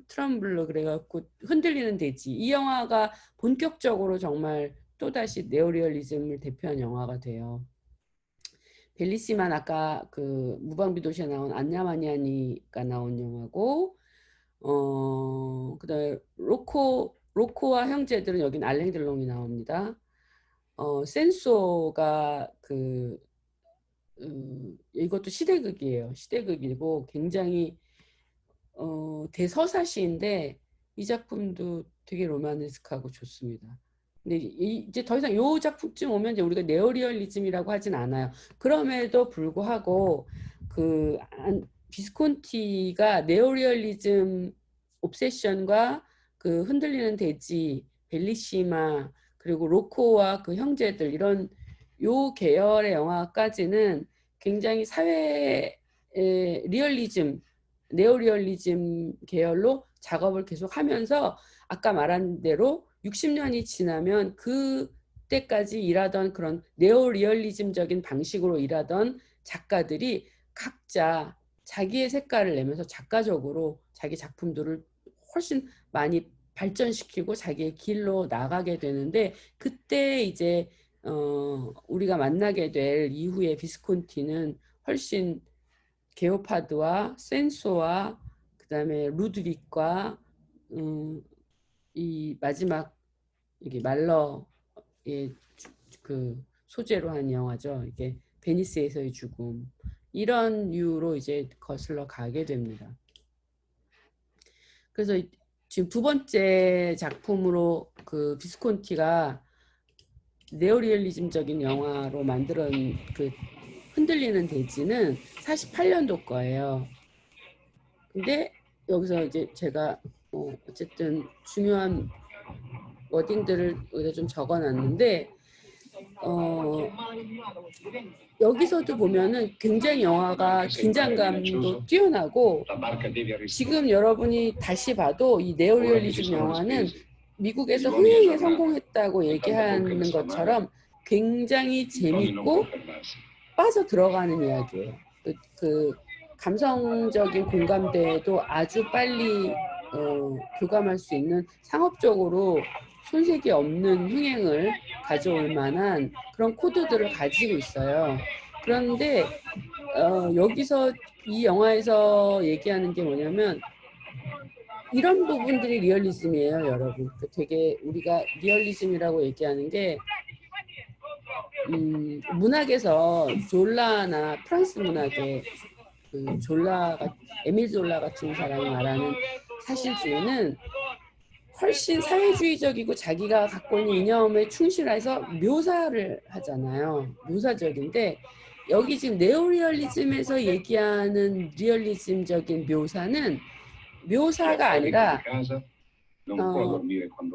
트럼블러 그래갖고 흔들리는 돼지, 이 영화가 본격적으로 정말 또다시 네오리얼리즘을 대표한 영화가 돼요. 벨리시만 아까 그 무방비 도시에 나온 안냐마니아니가 나온 영화고, 그다음에 로코와 형제들은 여긴 알랭 들롱이 나옵니다. 센소가 이것도 시대극이에요. 시대극이고 굉장히 대서사시인데 이 작품도 되게 로마네스크하고 좋습니다. 근데 이제 더 이상 이 작품쯤 오면 이제 우리가 네오리얼리즘이라고 하진 않아요. 그럼에도 불구하고 그 비스콘티가 네오리얼리즘 옵세션과 그 흔들리는 돼지, 벨리시마, 그리고 로코와 그 형제들, 이런 요 계열의 영화까지는 굉장히 사회 리얼리즘, 네오리얼리즘 계열로 작업을 계속하면서 아까 말한 대로 60년이 지나면 그때까지 일하던 그런 네오리얼리즘적인 방식으로 일하던 작가들이 각자 자기의 색깔을 내면서 작가적으로 자기 작품들을 훨씬 많이 발전시키고 자기의 길로 나가게 되는데, 그때 이제 우리가 만나게 될 이후의 비스콘티는 훨씬 게오파드와 센소와 그다음에 루드빅과 이 마지막 이게 말러의 그 소재로 한 영화죠. 이게 베니스에서의 죽음, 이런 이유로 이제 거슬러 가게 됩니다. 그래서 지금 두 번째 작품으로 그 비스콘티가 네오리얼리즘적인 영화로 만든 그 흔들리는 돼지는 48년도 거예요. 근데 여기서 이제 제가 어쨌든 중요한 워딩들을 여기다 좀 적어놨는데, 여기서도 보면은 굉장히 영화가 긴장감도 뛰어나고, 지금 여러분이 다시 봐도 이 네오리얼리즘 영화는 미국에서 흥행에 성공했다고 얘기하는 것처럼 굉장히 재밌고 빠져 들어가는 이야기예요. 그 감성적인 공감대도 아주 빨리 교감할 수 있는 상업적으로 손색이 없는 흥행을 가져올 만한 그런 코드들을 가지고 있어요. 그런데 여기서 이 영화에서 얘기하는 게 뭐냐면 이런 부분들이 리얼리즘이에요, 여러분. 되게 우리가 리얼리즘이라고 얘기하는 게 문학에서 졸라나 프랑스 문학의 그 에밀 졸라 같은 사람이 말하는 사실주의는 훨씬 사회주의적이고 자기가 갖고 있는 이념에 충실해서 묘사를 하잖아요. 묘사적인데 여기 지금 네오리얼리즘에서 얘기하는 리얼리즘적인 묘사는 묘사가 아니라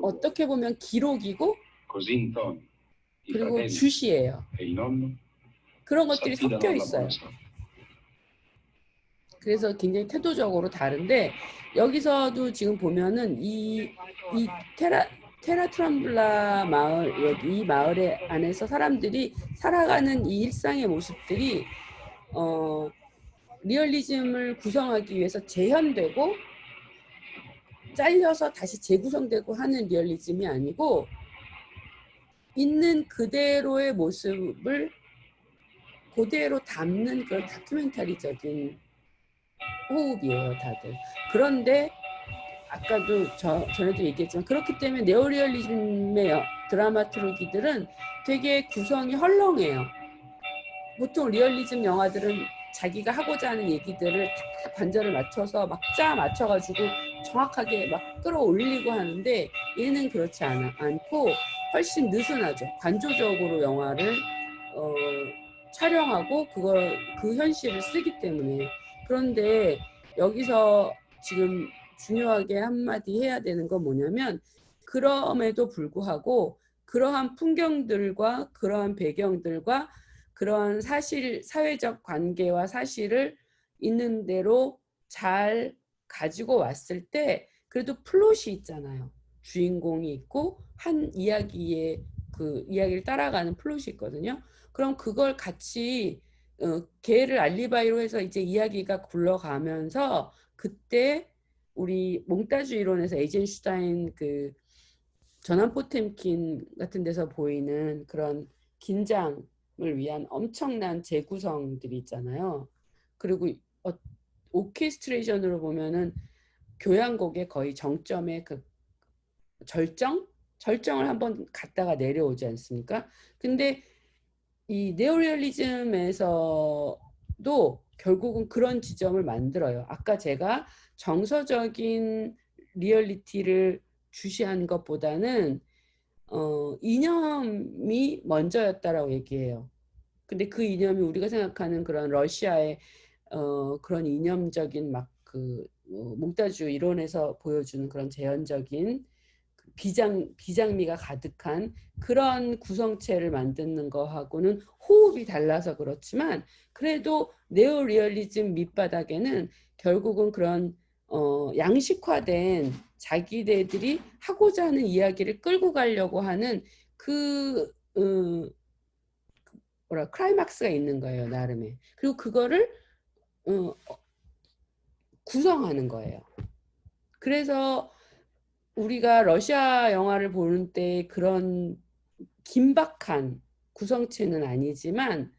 어떻게 보면 기록이고 그리고 주시예요. 그런 것들이 섞여 있어요. 그래서 굉장히 태도적으로 다른데 여기서도 지금 보면은 이 테라 트럼블라 마을, 여기 이 마을의 안에서 사람들이 살아가는 이 일상의 모습들이 리얼리즘을 구성하기 위해서 재현되고 잘려서 다시 재구성되고 하는 리얼리즘이 아니고 있는 그대로의 모습을 그대로 담는 그런 다큐멘터리적인 호흡이에요, 다들. 그런데 아까도 전에도 얘기했지만 그렇기 때문에 네오리얼리즘의 드라마트로기들은 되게 구성이 헐렁해요. 보통 리얼리즘 영화들은 자기가 하고자 하는 얘기들을 다 관절을 맞춰서 막 짜 맞춰가지고 정확하게 막 끌어올리고 하는데 얘는 그렇지 않고 훨씬 느슨하죠. 관조적으로 영화를 촬영하고 그 현실을 쓰기 때문에. 그런데 여기서 지금 중요하게 한마디 해야 되는 건 뭐냐면 그럼에도 불구하고 그러한 풍경들과 그러한 배경들과 그러한 사회적 관계와 사실을 있는 대로 잘 가지고 왔을 때 그래도 플롯이 있잖아요. 주인공이 있고 한 이야기의 그 이야기를 따라가는 플롯이 있거든요. 그럼 그걸 같이 걔를 알리바이로 해서 이제 이야기가 굴러가면서 그때 우리 몽따주 이론에서 에이젠슈타인 그 전환 포템킨 같은 데서 보이는 그런 긴장을 위한 엄청난 재구성들이 있잖아요. 그리고 오케스트레이션으로 보면은 교향곡의 거의 정점의 그 절정을 한번 갔다가 내려오지 않습니까? 근데 이 네오리얼리즘에서도 결국은 그런 지점을 만들어요. 아까 제가 정서적인 리얼리티를 주시한 것보다는 이념이 먼저였다라고 얘기해요. 근데 그 이념이 우리가 생각하는 그런 러시아의 그런 이념적인 막 그 몽따주 이론에서 보여주는 그런 재현적인 비장미가 가득한 그런 구성체를 만드는 거하고는 호흡이 달라서 그렇지만 그래도 네오리얼리즘 밑바닥에는 결국은 그런 양식화된 자기네들이 하고자 하는 이야기를 끌고 가려고 하는 그 클라이막스가 있는 거예요, 나름의. 그리고 그거를 구성하는 거예요. 그래서 우리가 러시아 영화를 보는 때 그런 긴박한 구성체는 아니지만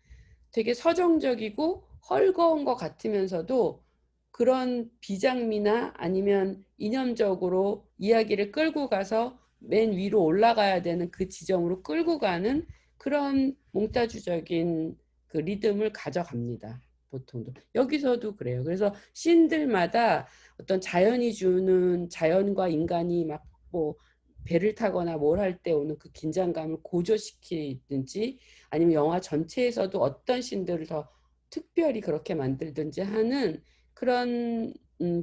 되게 서정적이고 헐거운 것 같으면서도 그런 비장미나 아니면 이념적으로 이야기를 끌고 가서 맨 위로 올라가야 되는 그 지점으로 끌고 가는 그런 몽따주적인 그 리듬을 가져갑니다. 보통도. 여기서도 그래요. 그래서 씬들마다 어떤 자연이 주는 자연과 인간이 막 뭐 배를 타거나 뭘 할 때 오는 그 긴장감을 고조시키든지 아니면 영화 전체에서도 어떤 씬들을 더 특별히 그렇게 만들든지 하는 그런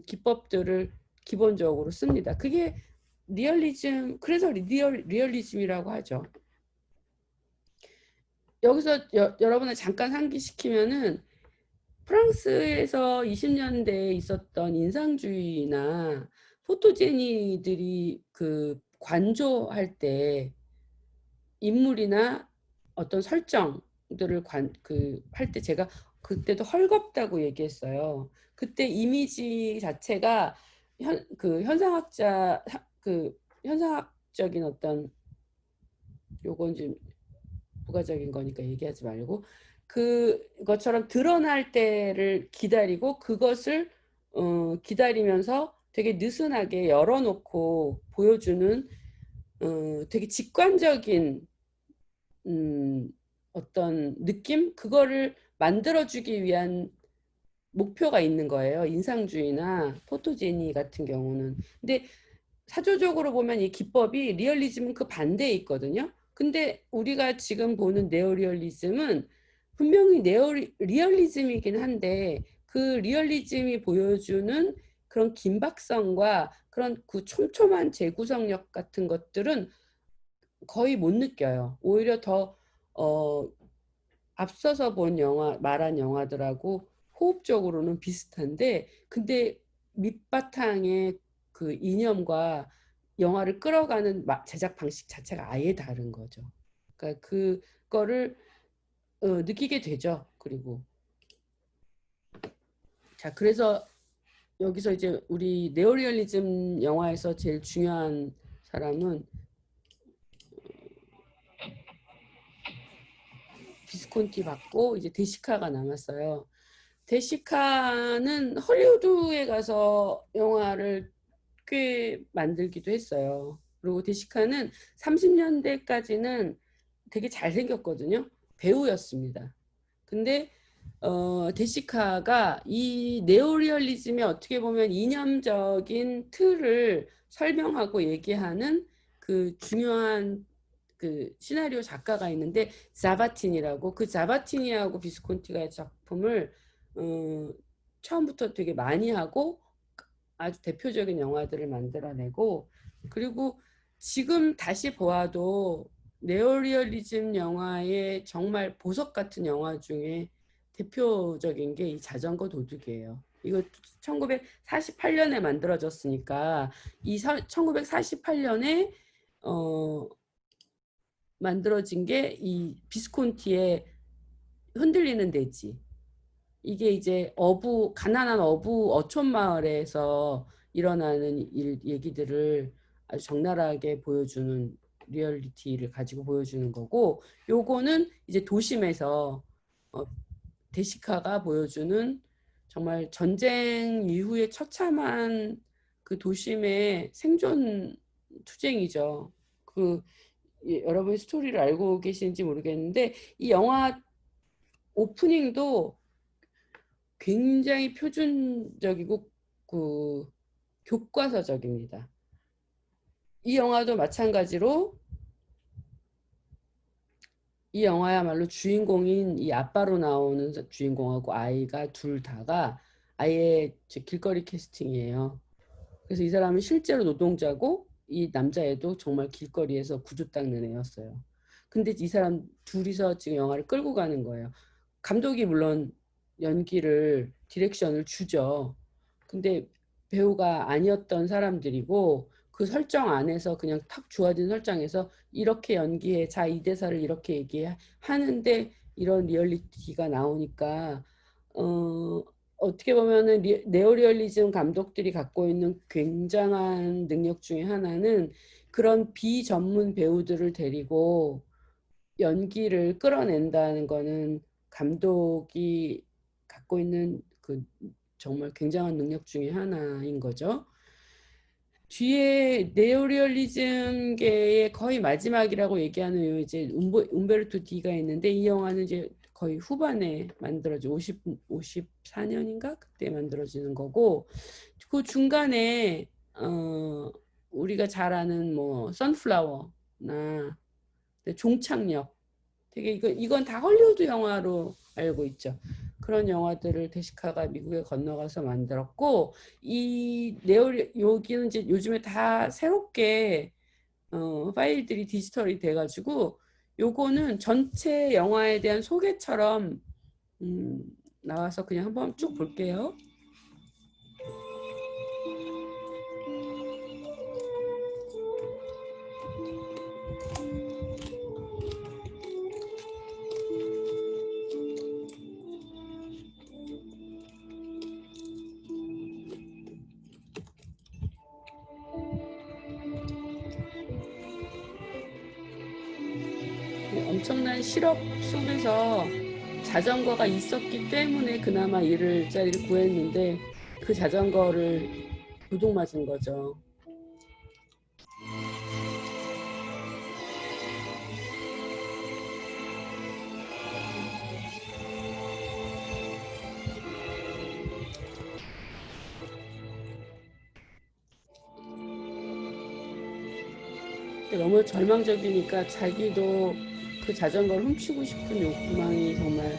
기법들을 기본적으로 씁니다. 그게 리얼리즘, 그래서 리얼리즘이라고 하죠. 여기서 여러분을 잠깐 상기시키면은 프랑스에서 20년대에 있었던 인상주의나 포토제니들이 그 관조할 때 인물이나 어떤 설정들을 할 때 제가 그때도 헐겁다고 얘기했어요. 그때 이미지 자체가 그 현상학적인 어떤, 요건 좀 부가적인 거니까 얘기하지 말고, 그것처럼 드러날 때를 기다리고 그것을 기다리면서 되게 느슨하게 열어놓고 보여주는 되게 직관적인 어떤 느낌? 그거를 만들어주기 위한 목표가 있는 거예요. 인상주의나 포토제니 같은 경우는. 근데 사조적으로 보면 이 기법이 리얼리즘은 그 반대에 있거든요. 근데 우리가 지금 보는 네오리얼리즘은 분명히 리얼리즘이긴 한데, 그 리얼리즘이 보여주는 그런 긴박성과 그런 그 촘촘한 재구성력 같은 것들은 거의 못 느껴요. 오히려 더 앞서서 본 말한 영화들하고 호흡적으로는 비슷한데, 근데 밑바탕의 그 이념과 영화를 끌어가는 제작 방식 자체가 아예 다른 거죠. 그러니까 그거를 느끼게 되죠. 그리고 자, 그래서 여기서 이제 우리 네오리얼리즘 영화에서 제일 중요한 사람은 비스콘티 받고 이제 데시카가 남았어요. 데시카는 헐리우드에 가서 영화를 꽤 만들기도 했어요. 그리고 데시카는 30년대까지는 되게 잘생겼거든요. 배우였습니다. 근데 데시카가 이 네오리얼리즘의 어떻게 보면 이념적인 틀을 설명하고 얘기하는 그 중요한 그 시나리오 작가가 있는데, 자바티니라고, 그 자바티니하고 비스콘티가의 작품을 처음부터 되게 많이 하고 아주 대표적인 영화들을 만들어내고, 그리고 지금 다시 보아도 네오리얼리즘 영화의 정말 보석 같은 영화 중에 대표적인 게 이 자전거 도둑이에요. 이거 1948년에 만들어졌으니까 이 1948년에 만들어진 게 이 비스콘티의 흔들리는 대지. 이게 이제 가난한 어촌 마을에서 일어나는 얘기들을 아주 적나라하게 보여주는, 리얼리티를 가지고 보여주는 거고, 요거는 이제 도심에서 어, 데시카가 보여주는 정말 전쟁 이후에 처참한 그 도심의 생존 투쟁이죠. 여러분이 스토리를 알고 계시는지 모르겠는데, 이 영화 오프닝도 굉장히 표준적이고 그 교과서적입니다. 이 영화도 마찬가지로 이 영화야말로 주인공인 이 아빠로 나오는 주인공하고 아이가 둘 다가 아예 길거리 캐스팅이에요. 그래서 이 사람은 실제로 노동자고 이 남자애도 정말 길거리에서 구두 닦는 애였어요. 근데 이 사람 둘이서 지금 영화를 끌고 가는 거예요. 감독이 물론 디렉션을 주죠. 근데 배우가 아니었던 사람들이고, 그 설정 안에서 그냥 탁 주어진 설정에서 이렇게 연기해, 자, 이 대사를 이렇게 얘기하는데 이런 리얼리티가 나오니까 어떻게 보면은 네오리얼리즘 감독들이 갖고 있는 굉장한 능력 중에 하나는 그런 비전문 배우들을 데리고 연기를 끌어낸다는 거는 감독이 갖고 있는 그 정말 굉장한 능력 중에 하나인 거죠. 뒤에 네오리얼리즘계의 거의 마지막이라고 얘기하는 이제 움베르토 디가 있는데, 이 영화는 이제 거의 후반에 만들어져 54년인가 그때 만들어지는 거고, 그 중간에 우리가 잘 아는 뭐 선플라워나 종착역, 되게 이건 다 헐리우드 영화로 알고 있죠. 그런 영화들을 데시카가 미국에 건너가서 만들었고, 여기는 이제 요즘에 다 새롭게 파일들이 디지털이 돼가지고 요거는 전체 영화에 대한 소개처럼 나와서 그냥 한번 쭉 볼게요. 엄청난 실업 속에서 자전거가 있었기 때문에 그나마 일자리를 구했는데 그 자전거를 도둑 맞은 거죠. 너무 절망적이니까 자기도 그 자전거를 훔치고 싶은 욕망이 정말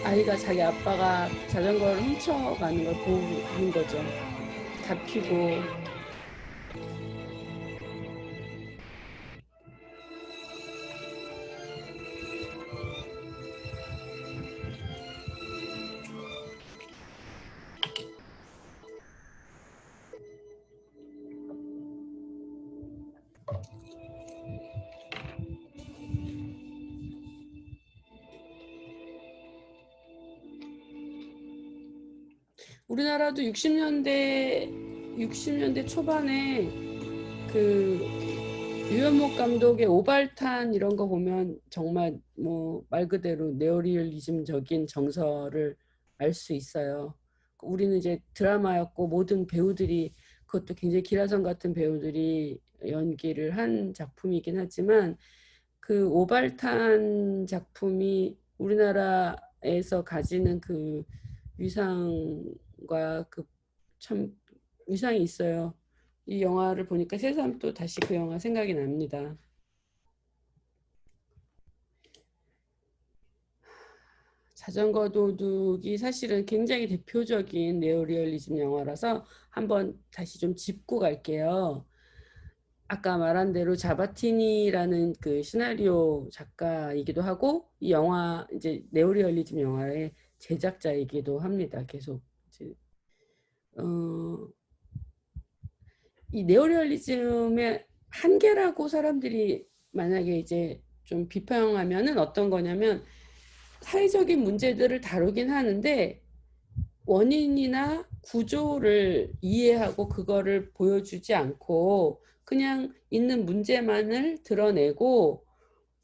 아이가 자기 아빠가 자전거를 훔쳐가는 걸 보는 거죠. 잡히고 우리나라도 60년대 초반에 그 유현목 감독의 오발탄 이런 거 보면 정말 뭐 말 그대로 네오리얼리즘적인 정서를 알 수 있어요. 우리는 이제 드라마였고 모든 배우들이 그것도 굉장히 기라성 같은 배우들이 연기를 한 작품이긴 하지만 그 오발탄 작품이 우리나라에서 가지는 그 위상과 그 참 위상이 있어요. 이 영화를 보니까 새삼 또 다시 그 영화 생각이 납니다. 자전거 도둑이 사실은 굉장히 대표적인 네오리얼리즘 영화라서 한번 다시 좀 짚고 갈게요. 아까 말한 대로 자바티니라는 그 시나리오 작가이기도 하고 이 영화 이제 네오리얼리즘 영화의 제작자이기도 합니다. 계속 이제 어, 이 네오리얼리즘의 한계라고 사람들이 만약에 이제 좀 비평하면은 어떤 거냐면 사회적인 문제들을 다루긴 하는데 원인이나 구조를 이해하고 그거를 보여주지 않고 그냥 있는 문제만을 드러내고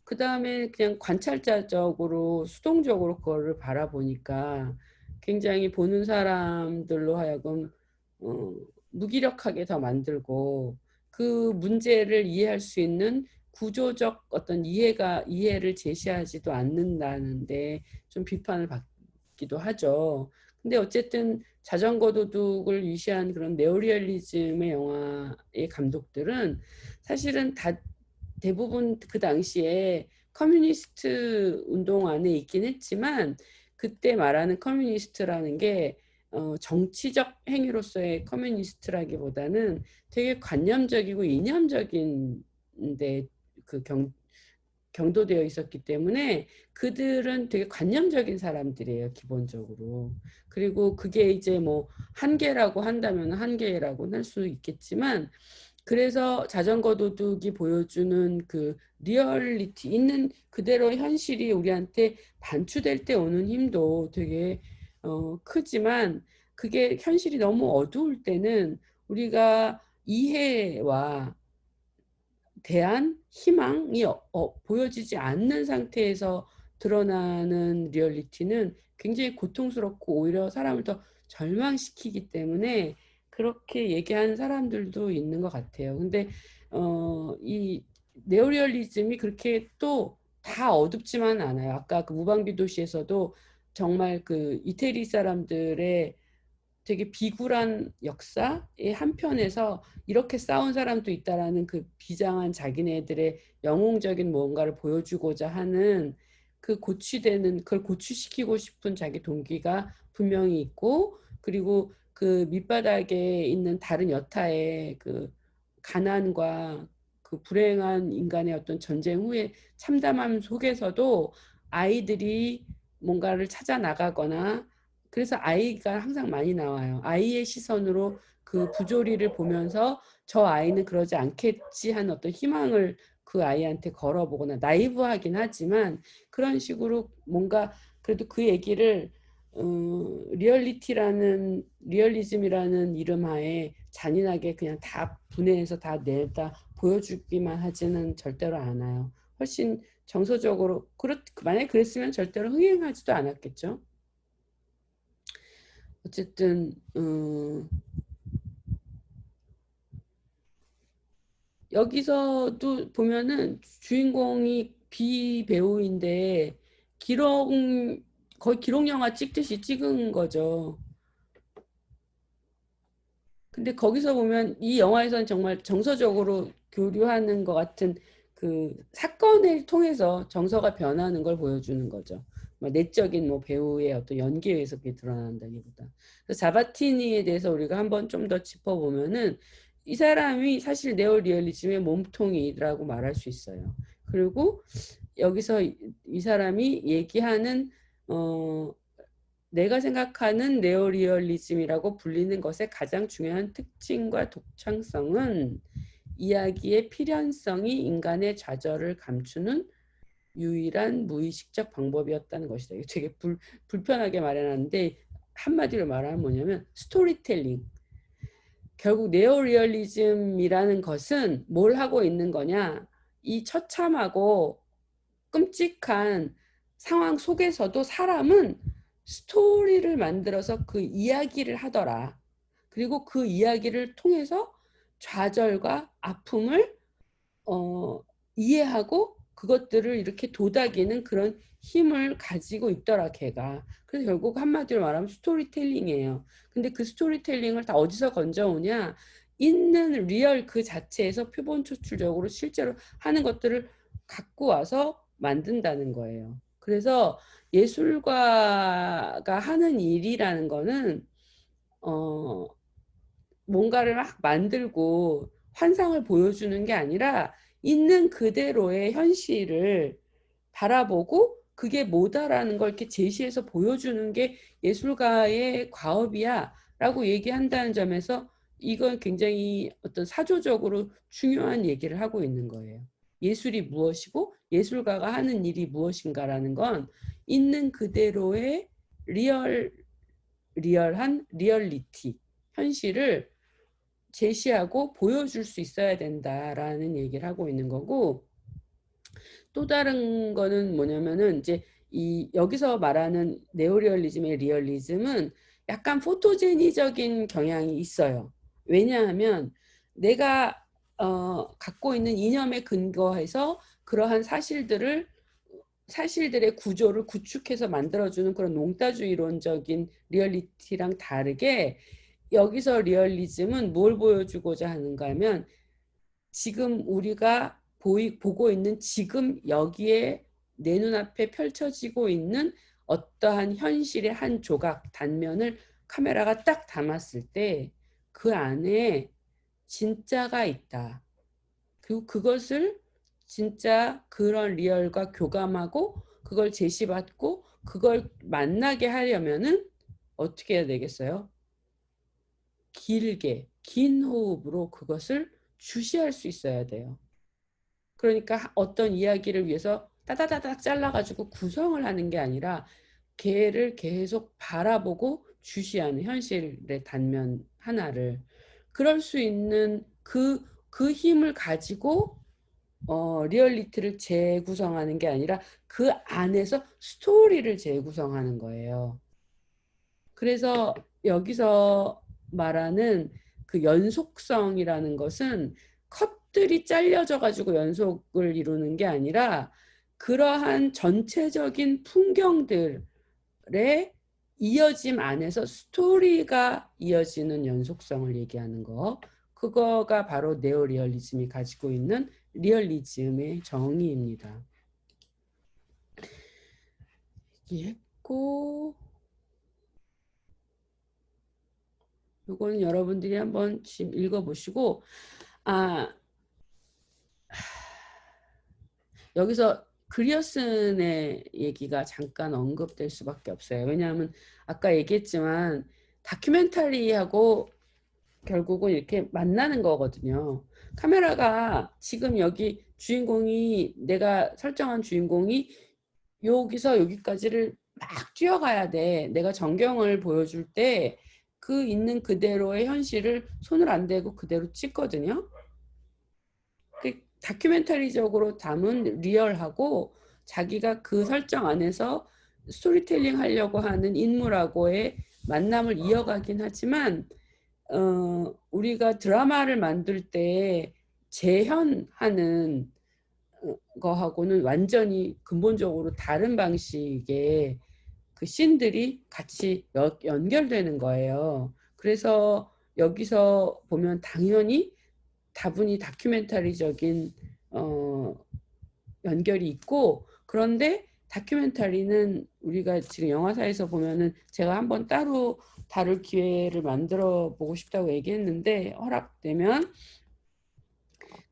그 다음에 그냥 관찰자적으로 수동적으로 그거를 바라보니까 굉장히 보는 사람들로 하여금 어, 무기력하게 더 만들고 그 문제를 이해할 수 있는 구조적 어떤 이해를 제시하지도 않는다는데 좀 비판을 받기도 하죠. 근데 어쨌든 자전거 도둑을 위시한 그런 네오리얼리즘의 영화의 감독들은 사실은 다 대부분 그 당시에 커뮤니스트 운동 안에 있긴 했지만 그때 말하는 커뮤니스트라는 게 정치적 행위로서의 커뮤니스트라기보다는 되게 관념적이고 이념적인 데그 경도되어 있었기 때문에 그들은 되게 관념적인 사람들이에요, 기본적으로. 그리고 그게 이제 뭐 한계라고 한다면 한계라고는 할 수 있겠지만 그래서 자전거 도둑이 보여주는 그 리얼리티 있는 그대로 현실이 우리한테 반추될 때 오는 힘도 되게 크지만 그게 현실이 너무 어두울 때는 우리가 이해와 대한 희망이 보여지지 않는 상태에서 드러나는 리얼리티는 굉장히 고통스럽고 오히려 사람을 더 절망시키기 때문에 그렇게 얘기하는 사람들도 있는 것 같아요. 근데 이 네오리얼리즘이 그렇게 또 다 어둡지만 않아요. 아까 그 무방비 도시에서도 정말 그 이태리 사람들의 되게 비굴한 역사의 한편에서 이렇게 싸운 사람도 있다라는 그 비장한 자기네들의 영웅적인 무언가를 보여주고자 하는 그 고취되는 그걸 고취시키고 싶은 자기 동기가 분명히 있고 그리고 그 밑바닥에 있는 다른 여타의 그 가난과 그 불행한 인간의 어떤 전쟁 후에 참담함 속에서도 아이들이 뭔가를 찾아 나가거나 그래서 아이가 항상 많이 나와요. 아이의 시선으로 그 부조리를 보면서 저 아이는 그러지 않겠지 하는 어떤 희망을 그 아이한테 걸어보거나 나이브하긴 하지만 그런 식으로 뭔가 그래도 그 얘기를 리얼리즘이라는 이름 하에 잔인하게 그냥 다 분해해서 다 내다 보여주기만 하지는 절대로 않아요. 훨씬 정서적으로 만약에 그랬으면 절대로 흥행하지도 않았겠죠. 어쨌든 여기서도 보면은 주인공이 비배우인데 거의 기록 영화 찍듯이 찍은 거죠. 근데 거기서 보면 이 영화에서는 정말 정서적으로 교류하는 것 같은 그 사건을 통해서 정서가 변하는 걸 보여주는 거죠. 내적인 배우의 어떤 연기에 의해서 그게 드러난다기보다. 그래서 자바티니에 대해서 우리가 한번 좀 더 짚어보면은 이 사람이 사실 네오리얼리즘의 몸통이라고 말할 수 있어요. 그리고 여기서 이 사람이 얘기하는 내가 생각하는 네오리얼리즘이라고 불리는 것의 가장 중요한 특징과 독창성은 이야기의 필연성이 인간의 좌절을 감추는 유일한 무의식적 방법이었다는 것이다. 이게 되게 불편하게 말해놨는데 한마디로 말하면 뭐냐면 스토리텔링. 결국 네오리얼리즘이라는 것은 뭘 하고 있는 거냐? 이 처참하고 끔찍한 상황 속에서도 사람은 스토리를 만들어서 그 이야기를 하더라. 그리고 그 이야기를 통해서 좌절과 아픔을 이해하고 그것들을 이렇게 도닥이는 그런 힘을 가지고 있더라, 걔가. 그래서 결국 한마디로 말하면 스토리텔링이에요. 근데 그 스토리텔링을 다 어디서 건져오냐? 있는 리얼 그 자체에서 표본 초출적으로 실제로 하는 것들을 갖고 와서 만든다는 거예요. 그래서 예술가가 하는 일이라는 거는 어, 뭔가를 막 만들고 환상을 보여주는 게 아니라 있는 그대로의 현실을 바라보고 그게 뭐다라는 걸 이렇게 제시해서 보여주는 게 예술가의 과업이야 라고 얘기한다는 점에서 이건 굉장히 어떤 사조적으로 중요한 얘기를 하고 있는 거예요. 예술이 무엇이고 예술가가 하는 일이 무엇인가라는 건 있는 그대로의 리얼한 리얼리티, 현실을 제시하고 보여줄 수 있어야 된다라는 얘기를 하고 있는 거고, 또 다른 거는 뭐냐면은 이제 이 여기서 말하는 네오리얼리즘의 리얼리즘은 약간 포토제니적인 경향이 있어요. 왜냐하면 내가 갖고 있는 이념에 근거해서 그러한 사실들의 구조를 구축해서 만들어주는 그런 농따주의론적인 리얼리티랑 다르게 여기서 리얼리즘은 뭘 보여주고자 하는가 하면 지금 우리가 보고 있는 지금 여기에 내 눈앞에 펼쳐지고 있는 어떠한 현실의 한 조각 단면을 카메라가 딱 담았을 때 그 안에 진짜가 있다. 그리고 그것을 진짜 그런 리얼과 교감하고 그걸 제시받고 그걸 만나게 하려면은 어떻게 해야 되겠어요? 길게 긴 호흡으로 그것을 주시할 수 있어야 돼요. 그러니까 어떤 이야기를 위해서 따다다닥 잘라가지고 구성을 하는 게 아니라 걔를 계속 바라보고 주시하는 현실의 단면 하나를 그럴 수 있는 그 힘을 가지고 리얼리티를 재구성하는 게 아니라 그 안에서 스토리를 재구성하는 거예요. 그래서 여기서 말하는 그 연속성이라는 것은 컷들이 잘려져 가지고 연속을 이루는 게 아니라 그러한 전체적인 풍경들의 이어짐 안에서 스토리가 이어지는 연속성을 얘기하는 거. 그거가 바로 네오리얼리즘이 가지고 있는 리얼리즘의 정의입니다. 얘기했고 이거는 여러분들이 한번 지금 읽어보시고 여기서 그리어슨의 얘기가 잠깐 언급될 수밖에 없어요. 왜냐하면 아까 얘기했지만 다큐멘터리하고 결국은 이렇게 만나는 거거든요. 카메라가 지금 여기 주인공이 내가 설정한 주인공이 여기서 여기까지를 막 뛰어가야 돼. 내가 전경을 보여줄 때 그 있는 그대로의 현실을 손을 안 대고 그대로 찍거든요. 그 다큐멘터리적으로 담은 리얼하고 자기가 그 설정 안에서 스토리텔링 하려고 하는 인물하고의 만남을 이어가긴 하지만 우리가 드라마를 만들 때 재현하는 거하고는 완전히 근본적으로 다른 방식의 그 씬들이 같이 연결되는 거예요. 그래서 여기서 보면 당연히 다분히 다큐멘터리적인 연결이 있고, 그런데 다큐멘터리는 우리가 지금 영화사에서 보면은 제가 한번 따로 다룰 기회를 만들어 보고 싶다고 얘기했는데 허락되면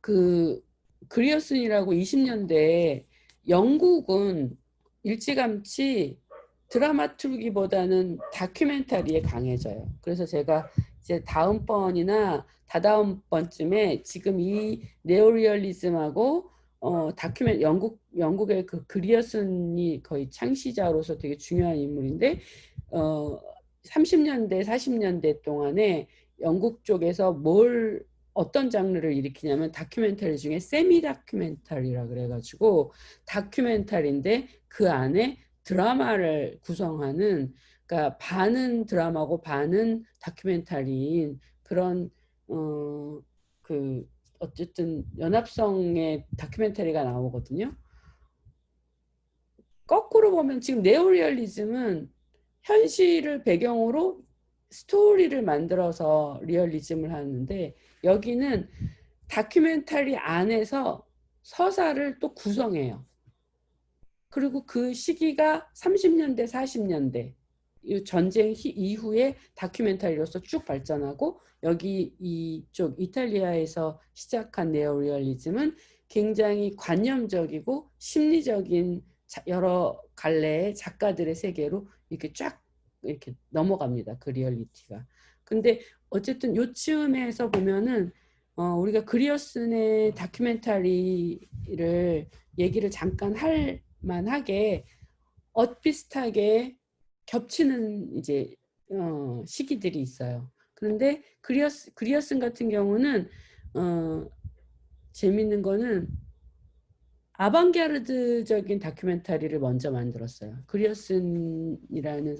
그 그리어슨이라고 20년대에 영국은 일찌감치 드라마tur기보다는 다큐멘터리에 강해져요. 그래서 제가 이제 다음번이나 다다음번쯤에 지금 이 네오리얼리즘하고 영국의 그 그리어슨이 거의 창시자로서 되게 중요한 인물인데 30년대 40년대 동안에 영국 쪽에서 어떤 장르를 일으키냐면 다큐멘터리 중에 세미 다큐멘터리라 그래가지고 다큐멘터리인데 그 안에 드라마를 구성하는, 그러니까 반은 드라마고 반은 다큐멘터리인 그런 그 어쨌든 연합성의 다큐멘터리가 나오거든요. 거꾸로 보면 지금 네오리얼리즘은 현실을 배경으로 스토리를 만들어서 리얼리즘을 하는데 여기는 다큐멘터리 안에서 서사를 또 구성해요. 그리고 그 시기가 30년대, 40년대 전쟁 이후에 다큐멘터리로서 쭉 발전하고, 여기 이쪽 이탈리아에서 시작한 네오리얼리즘은 굉장히 관념적이고 심리적인 여러 갈래의 작가들의 세계로 이렇게 쫙 이렇게 넘어갑니다. 그 리얼리티가. 근데 어쨌든 요쯤에서 보면은 우리가 그리어슨의 다큐멘터리를 얘기를 잠깐 할 만하게 엇비슷하게 겹치는 이제 시기들이 있어요. 그런데 그리어슨 같은 경우는 재밌는 거는 아방가르드적인 다큐멘터리를 먼저 만들었어요. 그리어슨이라는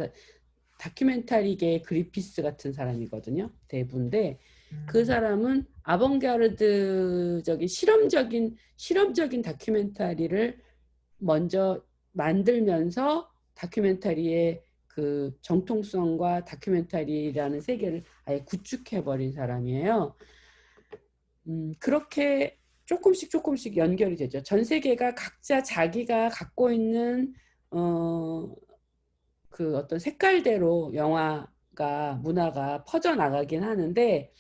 다큐멘터리계의 그리피스 같은 사람이거든요. 대부인데 그 사람은 아방가르드적인 실험적인 다큐멘터리를 먼저 만들면서 다큐멘터리의 그 정통성과 다큐멘터리라는 세계를 아예 구축해버린 사람이에요. 그렇게 조금씩 연결이 되죠. 전 세계가 각자 자기가 갖고 있는 그 어떤 색깔대로 문화가 퍼져나가긴 하는데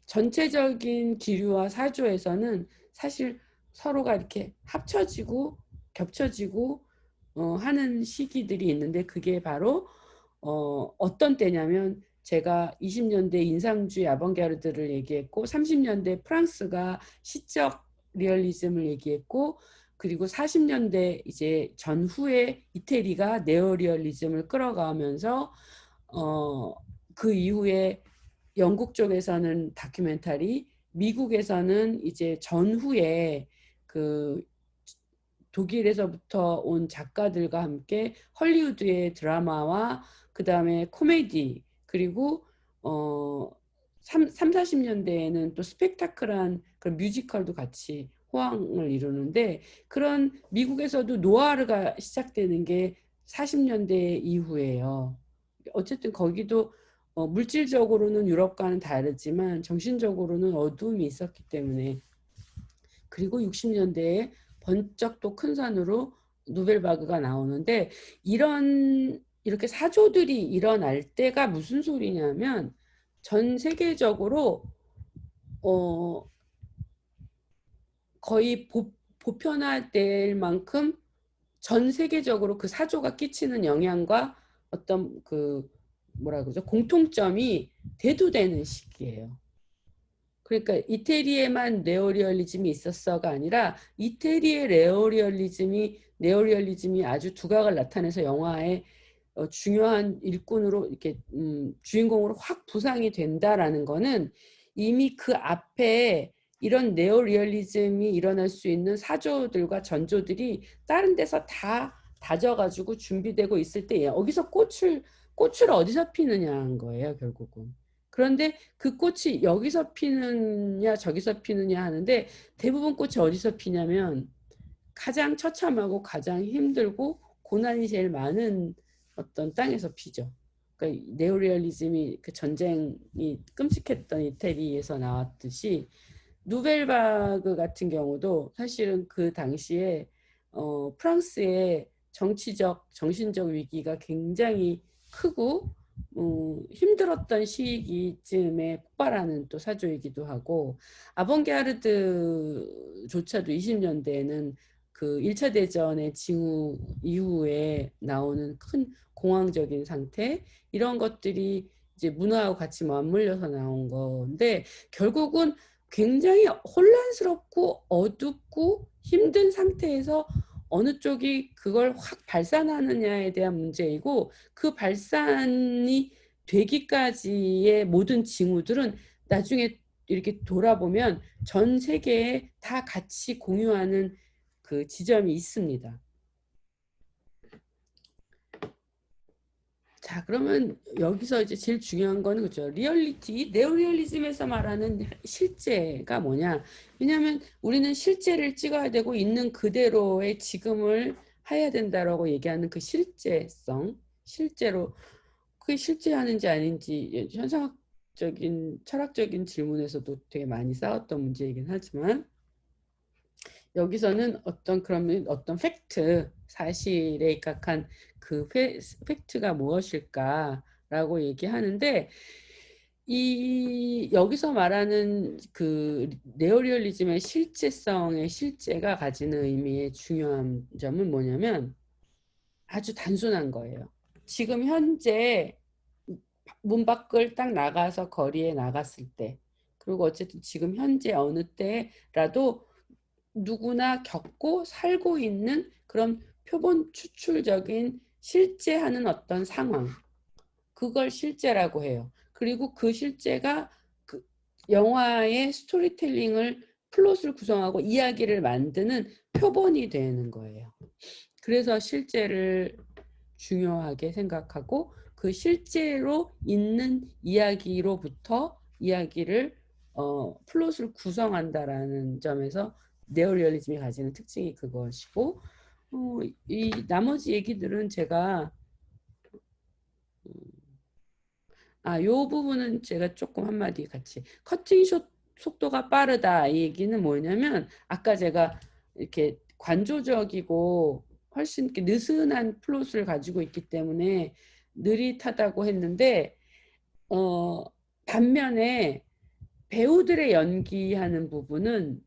전체적인 기류와 사조에서는 사실 서로가 이렇게 합쳐지고 겹쳐지고 하는 시기들이 있는데, 그게 바로 어떤 때냐면 제가 20년대 인상주의 아방가르드를 얘기했고 30년대 프랑스가 시적 리얼리즘을 얘기했고, 그리고 40년대 이제 전후에 이태리가 네오리얼리즘을 끌어가면서 그 이후에 영국 쪽에서는 다큐멘터리, 미국에서는 이제 전후에 그 독일에서부터 온 작가들과 함께 헐리우드의 드라마와 그 다음에 코미디, 그리고 40년대에는 또 스펙타클한 그런 뮤지컬도 같이 호황을 이루는데, 그런 미국에서도 노아르가 시작되는 게 40년대 이후예요. 어쨌든 거기도 물질적으로는 유럽과는 다르지만 정신적으로는 어두움이 있었기 때문에. 그리고 60년대에 번쩍 또 큰 산으로 누벨바그가 나오는데, 이렇게 사조들이 일어날 때가 무슨 소리냐면 전 세계적으로 거의 보편화될 만큼 전 세계적으로 그 사조가 끼치는 영향과 어떤 그 뭐라 그러죠, 공통점이 대두되는 시기예요. 그러니까 이태리에만 네오리얼리즘이 있었어가 아니라 이태리의 네오리얼리즘이 아주 두각을 나타내서 영화에 중요한 일꾼으로 이렇게 주인공으로 확 부상이 된다라는 거는 이미 그 앞에 이런 네오리얼리즘이 일어날 수 있는 사조들과 전조들이 다른 데서 다 다져가지고 준비되고 있을 때 여기서 꽃을 어디서 피느냐는 거예요, 결국은. 그런데 그 꽃이 여기서 피느냐 저기서 피느냐 하는데 대부분 꽃이 어디서 피냐면 가장 처참하고 가장 힘들고 고난이 제일 많은 어떤 땅에서 피죠. 그러니까 네오리얼리즘이 그 전쟁이 끔찍했던 이태리에서 나왔듯이 누벨바그 같은 경우도 사실은 그 당시에 프랑스의 정치적, 정신적 위기가 굉장히 크고 힘들었던 시기쯤에 폭발하는 또 사조이기도 하고 아봉게르드조차도 20년대에는 그 1차 대전의 징후 이후에 나오는 큰 공황적인 상태 이런 것들이 이제 문화하고 같이 맞물려서 나온 건데 결국은 굉장히 혼란스럽고 어둡고 힘든 상태에서 어느 쪽이 그걸 확 발산하느냐에 대한 문제이고 그 발산이 되기까지의 모든 징후들은 나중에 이렇게 돌아보면 전 세계에 다 같이 공유하는 그 지점이 있습니다. 자, 그러면 여기서 이제 제일 중요한 거는 그죠. 리얼리티, 네오리얼리즘에서 말하는 실제가 뭐냐. 왜냐하면 우리는 실제를 찍어야 되고 있는 그대로의 지금을 해야 된다라고 얘기하는 그 실제성, 실제로 그게 실제하는지 아닌지 현상학적인 철학적인 질문에서도 되게 많이 싸웠던 문제이긴 하지만 여기서는 그러면 어떤 팩트, 사실에 입각한 그 팩트가 무엇일까라고 얘기하는데 여기서 말하는 그 네오리얼리즘의 실제성의 실제가 가지는 의미의 중요한 점은 뭐냐면 아주 단순한 거예요. 지금 현재 문 밖을 딱 나가서 거리에 나갔을 때 그리고 어쨌든 지금 현재 어느 때라도 누구나 겪고 살고 있는 그런 표본 추출적인 실제하는 어떤 상황 그걸 실제라고 해요. 그리고 그 실제가 그 영화의 스토리텔링을 플롯을 구성하고 이야기를 만드는 표본이 되는 거예요. 그래서 실제를 중요하게 생각하고 그 실제로 있는 이야기로부터 이야기를 플롯을 구성한다라는 점에서 네오리얼리즘이 가지는 특징이 그것이고 이 나머지 얘기들은 제가 요 부분은 제가 조금 한마디 같이 커팅 속도가 빠르다 이 얘기는 뭐냐면 아까 제가 이렇게 관조적이고 훨씬 이렇게 느슨한 플롯을 가지고 있기 때문에 느릿하다고 했는데 반면에 배우들의 연기하는 부분은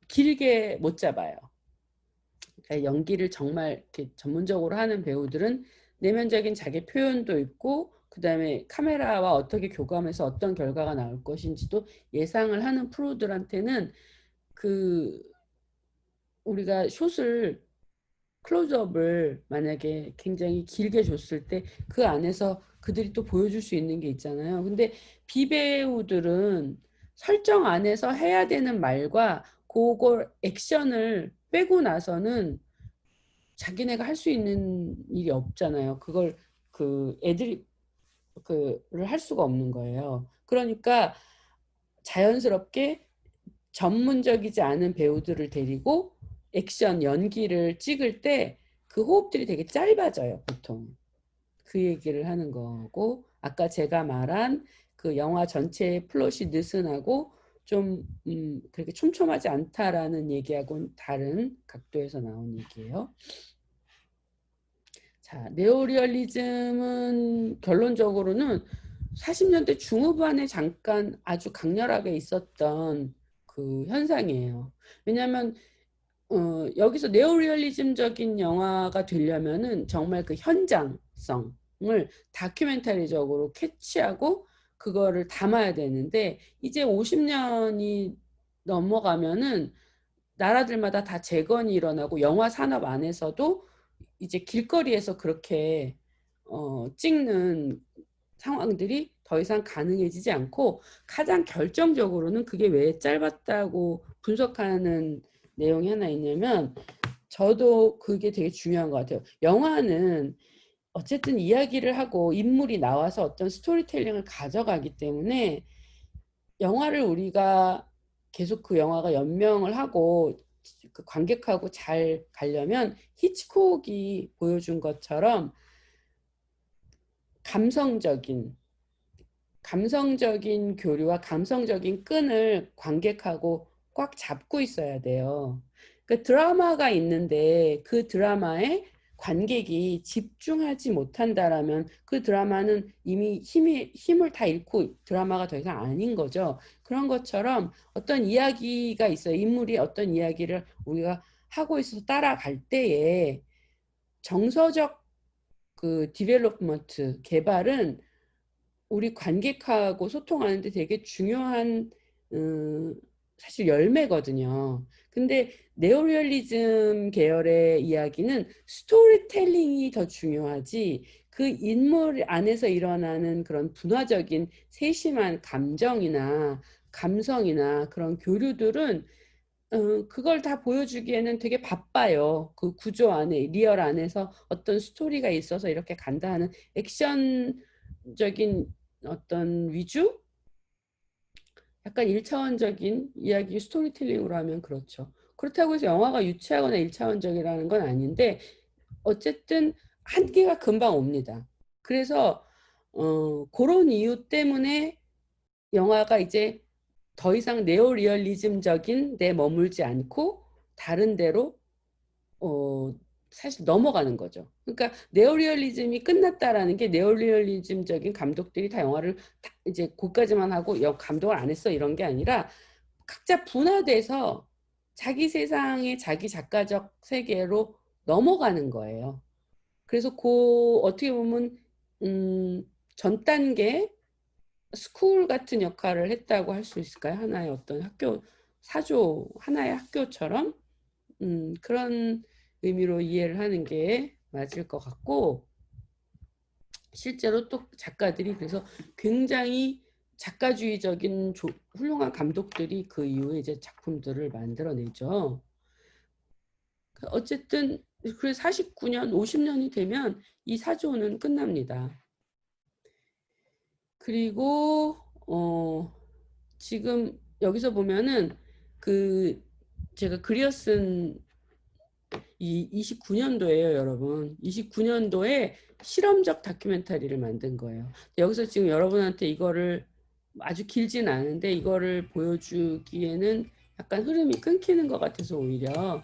길게 못 잡아요. 그러니까 연기를 정말 이렇게 전문적으로 하는 배우들은 내면적인 자기 표현도 있고 그다음에 카메라와 어떻게 교감해서 어떤 결과가 나올 것인지도 예상을 하는 프로들한테는 그 우리가 숏을 클로즈업을 만약에 굉장히 길게 줬을 때 그 안에서 그들이 또 보여줄 수 있는 게 있잖아요. 근데 비배우들은 설정 안에서 해야 되는 말과 그걸 액션을 빼고 나서는 자기네가 할 수 있는 일이 없잖아요. 그걸 그 애들이 그를 할 수가 없는 거예요. 그러니까 자연스럽게 전문적이지 않은 배우들을 데리고 액션 연기를 찍을 때 그 호흡들이 되게 짧아져요, 보통. 그 얘기를 하는 거고 아까 제가 말한 그 영화 전체의 플롯이 느슨하고 좀 그렇게 촘촘하지 않다라는 얘기하고는 다른 각도에서 나온 얘기예요. 자, 네오리얼리즘은 결론적으로는 40년대 중후반에 잠깐 아주 강렬하게 있었던 그 현상이에요. 왜냐하면 여기서 네오리얼리즘적인 영화가 되려면은 정말 그 현장성을 다큐멘터리적으로 캐치하고 그거를 담아야 되는데 이제 50년이 넘어가면은 나라들마다 다 재건이 일어나고 영화 산업 안에서도 이제 길거리에서 그렇게 찍는 상황들이 더 이상 가능해지지 않고 가장 결정적으로는 그게 왜 짧았다고 분석하는 내용이 하나 있냐면 저도 그게 되게 중요한 것 같아요. 영화는 어쨌든 이야기를 하고 인물이 나와서 어떤 스토리텔링을 가져가기 때문에 영화를 우리가 계속 그 영화가 연명을 하고 그 관객하고 잘 가려면 히치콕이 보여준 것처럼 감성적인 교류와 감성적인 끈을 관객하고 꽉 잡고 있어야 돼요. 그 드라마가 있는데 그 드라마에 관객이 집중하지 못한다라면 그 드라마는 이미 힘을 다 잃고 드라마가 더 이상 아닌 거죠. 그런 것처럼 어떤 이야기가 있어요. 인물이 어떤 이야기를 우리가 하고 있어서 따라갈 때에 정서적 그 디벨롭먼트, 개발은 우리 관객하고 소통하는데 되게 중요한 사실 열매거든요. 근데 네오리얼리즘 계열의 이야기는 스토리텔링이 더 중요하지 그 인물 안에서 일어나는 그런 분화적인 세심한 감정이나 감성이나 그런 교류들은 그걸 다 보여주기에는 되게 바빠요. 그 구조 안에, 리얼 안에서 어떤 스토리가 있어서 이렇게 간다 하는 액션적인 어떤 위주? 약간 1차원적인 이야기 스토리텔링으로 하면 그렇죠. 그렇다고 해서 영화가 유치하거나 1차원적이라는 건 아닌데 어쨌든 한계가 금방 옵니다. 그래서 그런 이유 때문에 영화가 이제 더 이상 네오리얼리즘적인 데 머물지 않고 다른 데로 사실 넘어가는 거죠. 그러니까 네오리얼리즘이 끝났다라는 게 네오리얼리즘적인 감독들이 다 영화를 다 이제 거기까지만 하고 감독을 안 했어 이런 게 아니라 각자 분화돼서 자기 세상의 자기 작가적 세계로 넘어가는 거예요. 그래서 그 어떻게 보면 전 단계 스쿨 같은 역할을 했다고 할 수 있을까요? 하나의 어떤 학교 사조 하나의 학교처럼 그런 의미로 이해를 하는 게 맞을 것 같고 실제로 또 작가들이 그래서 굉장히 작가주의적인 훌륭한 감독들이 그 이후에 이제 작품들을 만들어내죠. 어쨌든 그래 49년, 50년이 되면 이 사조는 끝납니다. 그리고 지금 여기서 보면은 그 제가 그리어 쓴 이 29년도예요, 여러분. 29년도에 실험적 다큐멘터리를 만든 거예요. 여기서 지금 여러분한테 이거를 아주 길진 않은데 이거를 보여주기에는 약간 흐름이 끊기는 것 같아서 오히려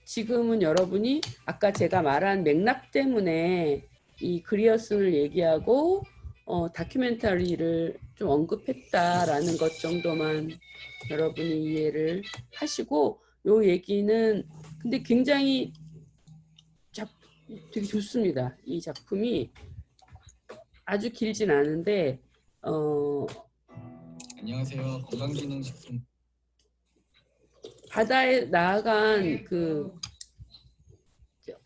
지금은 여러분이 아까 제가 말한 맥락 때문에 이 그리어슨을 얘기하고 다큐멘터리를 좀 언급했다라는 것 정도만 여러분이 이해를 하시고 요 얘기는 근데 굉장히 되게 좋습니다. 이 작품이 아주 길진 않은데 안녕하세요. 건강기능식품 바다에 나아간 그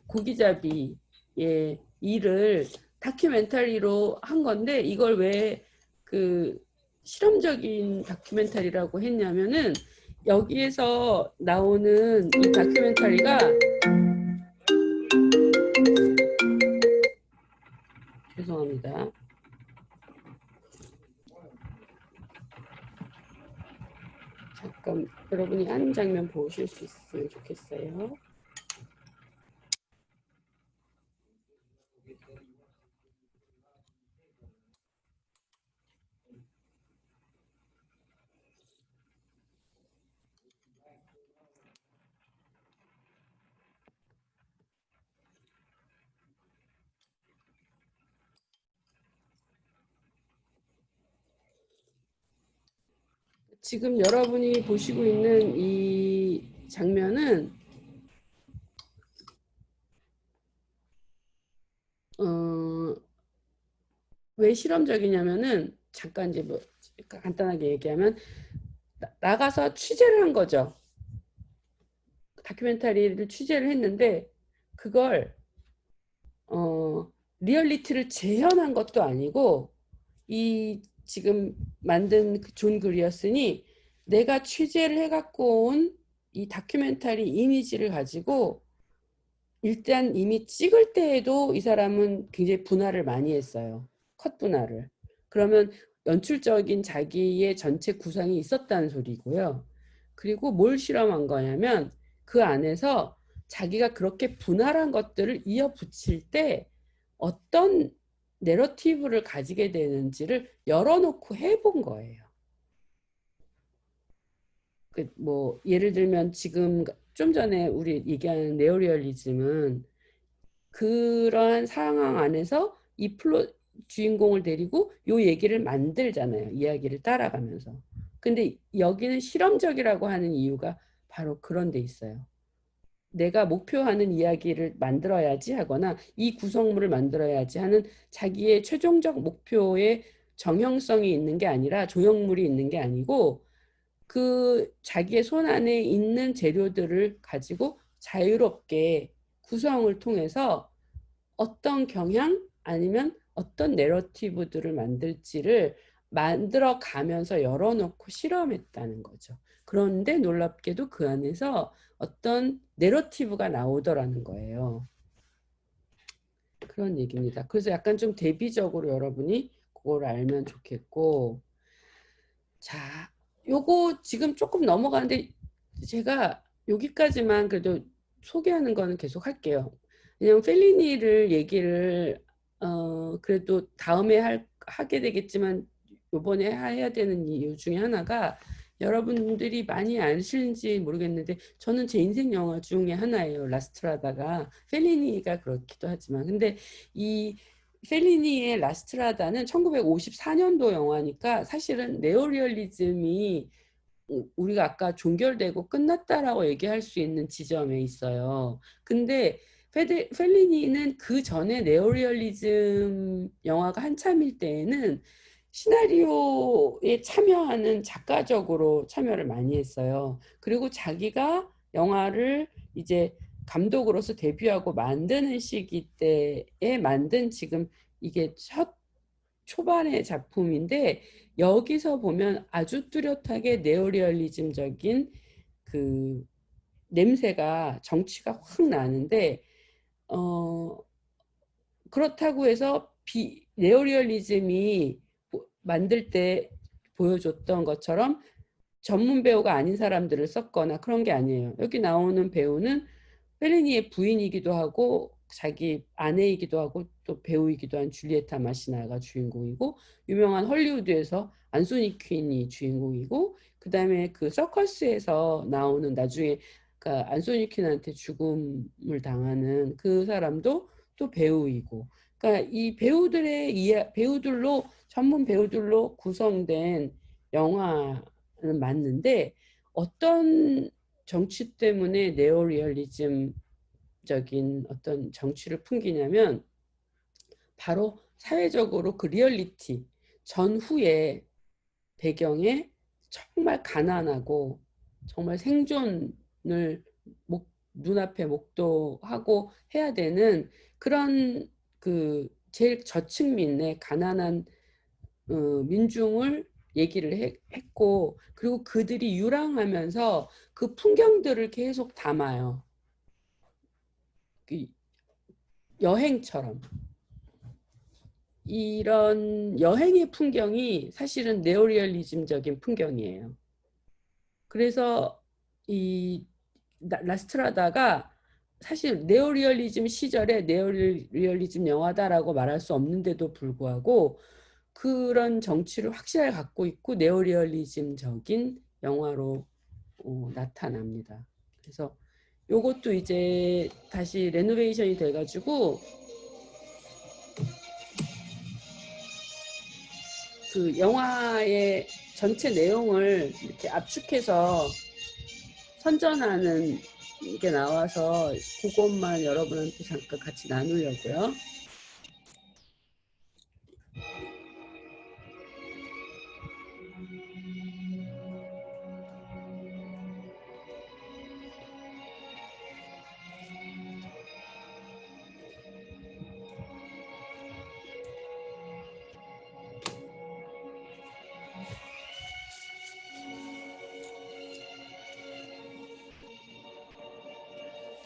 고기잡이의 일을 다큐멘터리로 한 건데 이걸 왜 그 실험적인 다큐멘터리라고 했냐면은 여기에서 나오는 이 다큐멘터리가 죄송합니다. 잠깐 여러분이 하는 장면 보실 수 있으면 좋겠어요. 지금 여러분이 보시고 있는 이 장면은 왜 실험적이냐면은 잠깐 이제 뭐 간단하게 얘기하면 나가서 취재를 한 거죠. 다큐멘터리를 취재를 했는데 그걸 리얼리티를 재현한 것도 아니고 이 지금 만든 존 그리어슨이 내가 취재를 해갖고 온 이 다큐멘터리 이미지를 가지고 일단 이미 찍을 때에도 이 사람은 굉장히 분할을 많이 했어요. 컷 분할을. 그러면 연출적인 자기의 전체 구상이 있었다는 소리고요. 그리고 뭘 실험한 거냐면 그 안에서 자기가 그렇게 분할한 것들을 이어 붙일 때 어떤 내러티브를 가지게 되는지를 열어놓고 해본 거예요. 뭐 예를 들면 지금 좀 전에 우리 얘기하는 네오리얼리즘은 그러한 상황 안에서 이 주인공을 데리고 요 얘기를 만들잖아요. 이야기를 따라가면서. 근데 여기는 실험적이라고 하는 이유가 바로 그런 데 있어요. 내가 목표하는 이야기를 만들어야지 하거나 이 구성물을 만들어야지 하는 자기의 최종적 목표에 정형성이 있는 게 아니라 조형물이 있는 게 아니고 그 자기의 손 안에 있는 재료들을 가지고 자유롭게 구성을 통해서 어떤 경향 아니면 어떤 내러티브들을 만들지를 만들어 가면서 열어놓고 실험했다는 거죠. 그런데 놀랍게도 그 안에서 어떤 내러티브가 나오더라는 거예요. 그런 얘기입니다. 그래서 약간 좀 대비적으로 여러분이 그걸 알면 좋겠고, 자, 요거 지금 조금 넘어가는데 제가 여기까지만 그래도 소개하는 거는 계속 할게요. 왜냐면 펠리니를 얘기를 그래도 다음에 하게 되겠지만 요번에 해야 되는 이유 중에 하나가 여러분들이 많이 아실지 모르겠는데 저는 제 인생 영화 중에 하나예요. 라스트라다가 펠리니가 그렇기도 하지만 근데 이 펠리니의 라스트라다는 1954년도 영화니까 사실은 네오리얼리즘이 우리가 아까 종결되고 끝났다라고 얘기할 수 있는 지점에 있어요. 근데 펠리니는 그 전에 네오리얼리즘 영화가 한참일 때에는 시나리오에 참여하는 작가적으로 참여를 많이 했어요. 그리고 자기가 영화를 이제 감독으로서 데뷔하고 만드는 시기 때에 만든 지금 이게 첫 초반의 작품인데 여기서 보면 아주 뚜렷하게 네오리얼리즘적인 그 냄새가 정치가 확 나는데 어 그렇다고 해서 네오리얼리즘이 만들 때 보여줬던 것처럼 전문 배우가 아닌 사람들을 썼거나 그런 게 아니에요. 여기 나오는 배우는 펠리니의 부인이기도 하고 자기 아내이기도 하고 또 배우이기도 한 줄리에타 마시나가 주인공이고 유명한 헐리우드에서 안소니 퀸이 주인공이고 그다음에 그 서커스에서 나오는 나중에 그 안소니 퀸한테 죽음을 당하는 그 사람도 또 배우이고 그러니까 이 배우들로 전문 배우들로 구성된 영화는 맞는데 어떤 정치 때문에 네오리얼리즘적인 어떤 정치를 풍기냐면 바로 사회적으로 그 리얼리티 전후의 배경에 정말 가난하고 정말 생존을 눈앞에 목도하고 해야 되는 그런 그 제일 저층민의 가난한 민중을 얘기를 했고 그리고 그들이 유랑하면서 그 풍경들을 계속 담아요. 그 여행처럼. 이런 여행의 풍경이 사실은 네오리얼리즘적인 풍경이에요. 그래서 이 라스트라다가 사실 네오리얼리즘 시절에 네오리얼리즘 영화다라고 말할 수 없는데도 불구하고 그런 정치를 확실하게 갖고 있고 네오리얼리즘적인 영화로 나타납니다. 그래서 요것도 이제 다시 레노베이션이 돼가지고 그 영화의 전체 내용을 이렇게 압축해서 선전하는 게 나와서 그것만 여러분한테 잠깐 같이 나누려고요.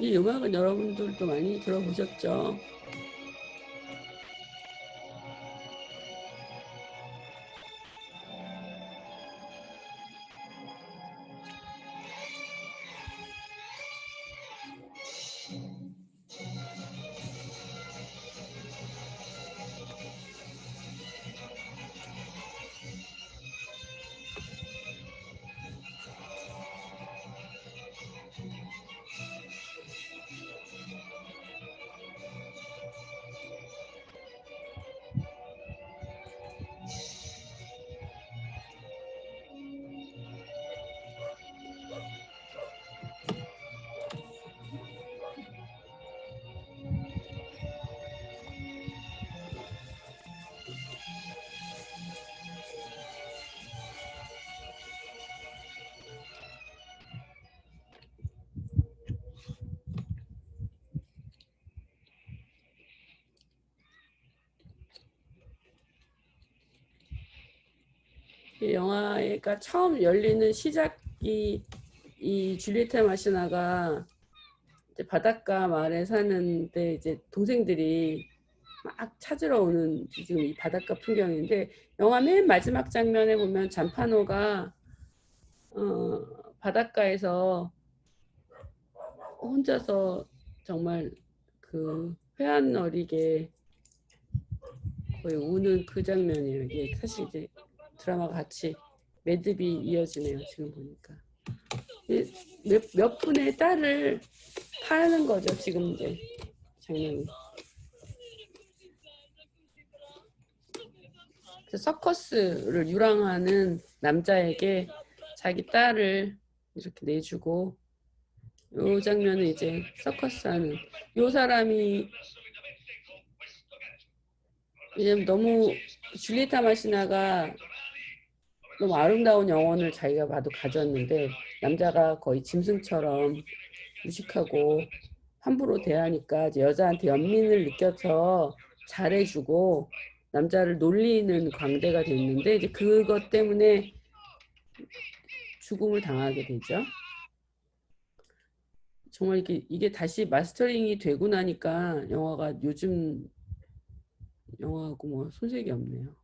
이 음악은 여러분들도 많이 들어보셨죠? 이 영화가 처음 열리는 시작이 이 줄리에타 마시나가 이제 바닷가 마을에 사는데 이제 동생들이 막 찾으러 오는 지금 이 바닷가 풍경인데 영화 맨 마지막 장면에 보면 잠파노가 바닷가에서 혼자서 정말 그 회한 어리게 거의 우는 그 장면이에요. 이게 사실 이제 드라마가 같이 매듭이 이어지네요. 지금 보니까 몇 분의 딸을 파는 거죠. 지금 이제 장면이. 서커스를 유랑하는 남자에게 자기 딸을 이렇게 내주고 요 장면은 이제 서커스 하는 요 사람이 왜냐면 너무 줄리에타 마시나가 너무 아름다운 영혼을 자기가 봐도 가졌는데 남자가 거의 짐승처럼 무식하고 함부로 대하니까 이제 여자한테 연민을 느껴서 잘해주고 남자를 놀리는 광대가 됐는데 이제 그것 때문에 죽음을 당하게 되죠. 정말 이게 다시 마스터링이 되고 나니까 영화가 요즘 영화하고 뭐 손색이 없네요.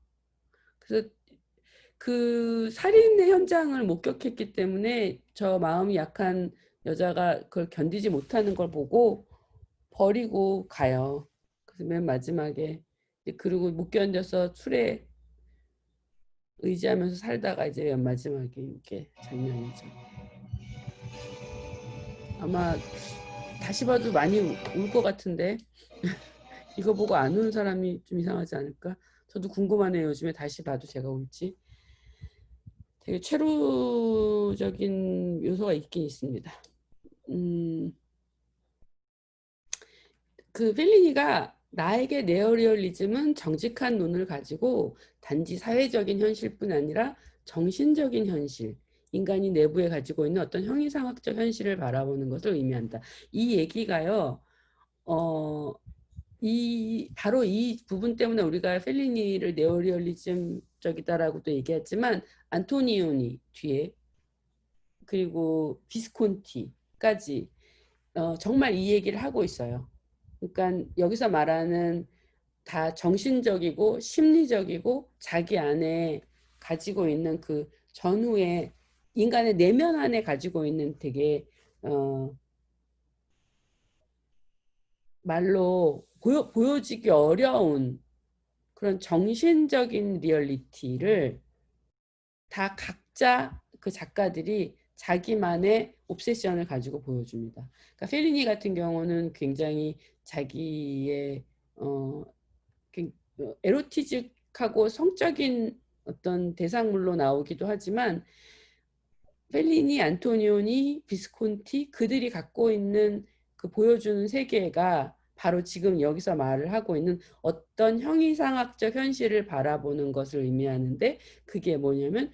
그래서 그 살인의 현장을 목격했기 때문에 저 마음이 약한 여자가 그걸 견디지 못하는 걸 보고 버리고 가요. 그래서 맨 마지막에 그리고 못 견뎌서 술에 의지하면서 살다가 이제 맨 마지막에 이게 장면이죠. 아마 다시 봐도 많이 울 것 같은데 이거 보고 안 우는 사람이 좀 이상하지 않을까? 저도 궁금하네요. 요즘에 다시 봐도 제가 울지. 되게 최루적인 요소가 있긴 있습니다. 그 펠리니가 나에게 네오리얼리즘은 정직한 논을 가지고 단지 사회적인 현실뿐 아니라 정신적인 현실, 인간이 내부에 가지고 있는 어떤 형이상학적 현실을 바라보는 것을 의미한다. 이 얘기가요. 어, 바로 이 부분 때문에 우리가 펠리니를 네오리얼리즘적이다라고도 얘기했지만 안토니오니 뒤에 그리고 비스콘티까지 정말 이 얘기를 하고 있어요. 그러니까 여기서 말하는 다 정신적이고 심리적이고 자기 안에 가지고 있는 그 전후에 인간의 내면 안에 가지고 있는 되게 말로 보여지기 어려운 그런 정신적인 리얼리티를 다 각자 그 작가들이 자기만의 옵세션을 가지고 보여줍니다. 그러니까 펠리니 같은 경우는 굉장히 자기의 에로티직하고 성적인 어떤 대상물로 나오기도 하지만 펠리니, 안토니오니, 비스콘티 그들이 갖고 있는 그 보여주는 세계가 바로 지금 여기서 말을 하고 있는 어떤 형이상학적 현실을 바라보는 것을 의미하는데 그게 뭐냐면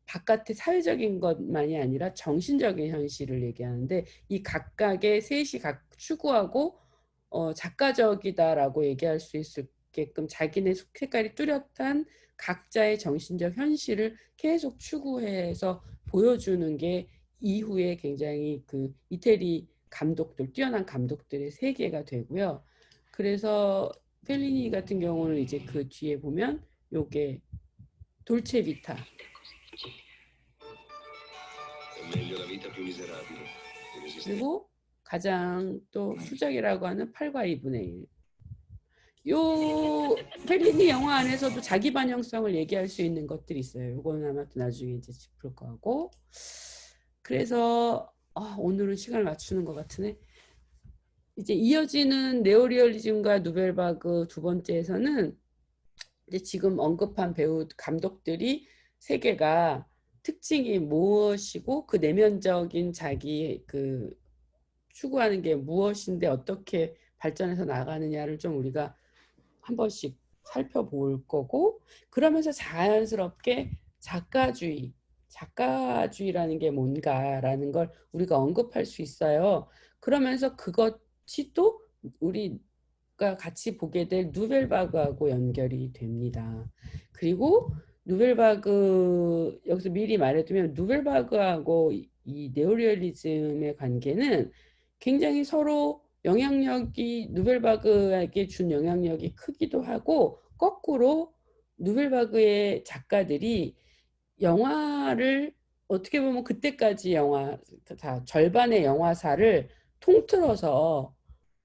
바깥의 사회적인 것만이 아니라 정신적인 현실을 얘기하는데 이 각각의 셋이 각 추구하고 작가적이다라고 얘기할 수 있게끔 자기네 색깔이 뚜렷한 각자의 정신적 현실을 계속 추구해서 보여주는 게 이후에 굉장히 그 이태리 감독들, 뛰어난 감독들의 세계가 되고요. 그래서 펠리니 같은 경우는 이제 그 뒤에 보면 요게 돌체 비타. 그리고 가장 또 수작이라고 하는 8과 2분의 1. 요 펠리니 영화 안에서도 자기 반영성을 얘기할 수 있는 것들이 있어요. 요거는 아마 또 나중에 이제 짚을 거고. 그래서 오늘은 시간을 맞추는 것 같으네. 이제 이어지는 네오리얼리즘과 누벨바그 두 번째에서는 이제 지금 언급한 배우 감독들이 세계가 특징이 무엇이고 그 내면적인 자기 그 추구하는 게 무엇인데 어떻게 발전해서 나가느냐를 좀 우리가 한 번씩 살펴볼 거고, 그러면서 자연스럽게 작가주의라는 게 뭔가라는 걸 우리가 언급할 수 있어요. 그러면서 그것이 또 우리가 같이 보게 될 누벨바그하고 연결이 됩니다. 그리고 누벨바그, 여기서 미리 말해두면 누벨바그하고 이 네오리얼리즘의 관계는 굉장히 서로 영향력이, 누벨바그에게 준 영향력이 크기도 하고, 거꾸로 누벨바그의 작가들이 영화를 어떻게 보면 그때까지 영화 다 절반의 영화사를 통틀어서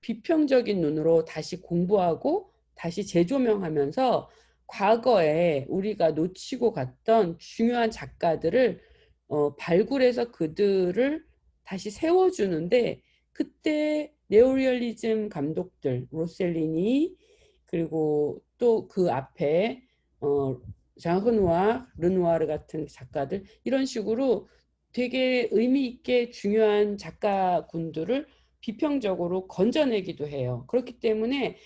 비평적인 눈으로 다시 공부하고 다시 재조명하면서 과거에 우리가 놓치고 갔던 중요한 작가들을 발굴해서 그들을 다시 세워주는데, 그때 네오리얼리즘 감독들 로셀리니, 그리고 또 그 앞에 장 르누아, 르누아르 같은 작가들, 이런 식으로 되게 의미 있게 중요한 작가군들을 비평적으로 건져내기도 해요. 그렇기 때문에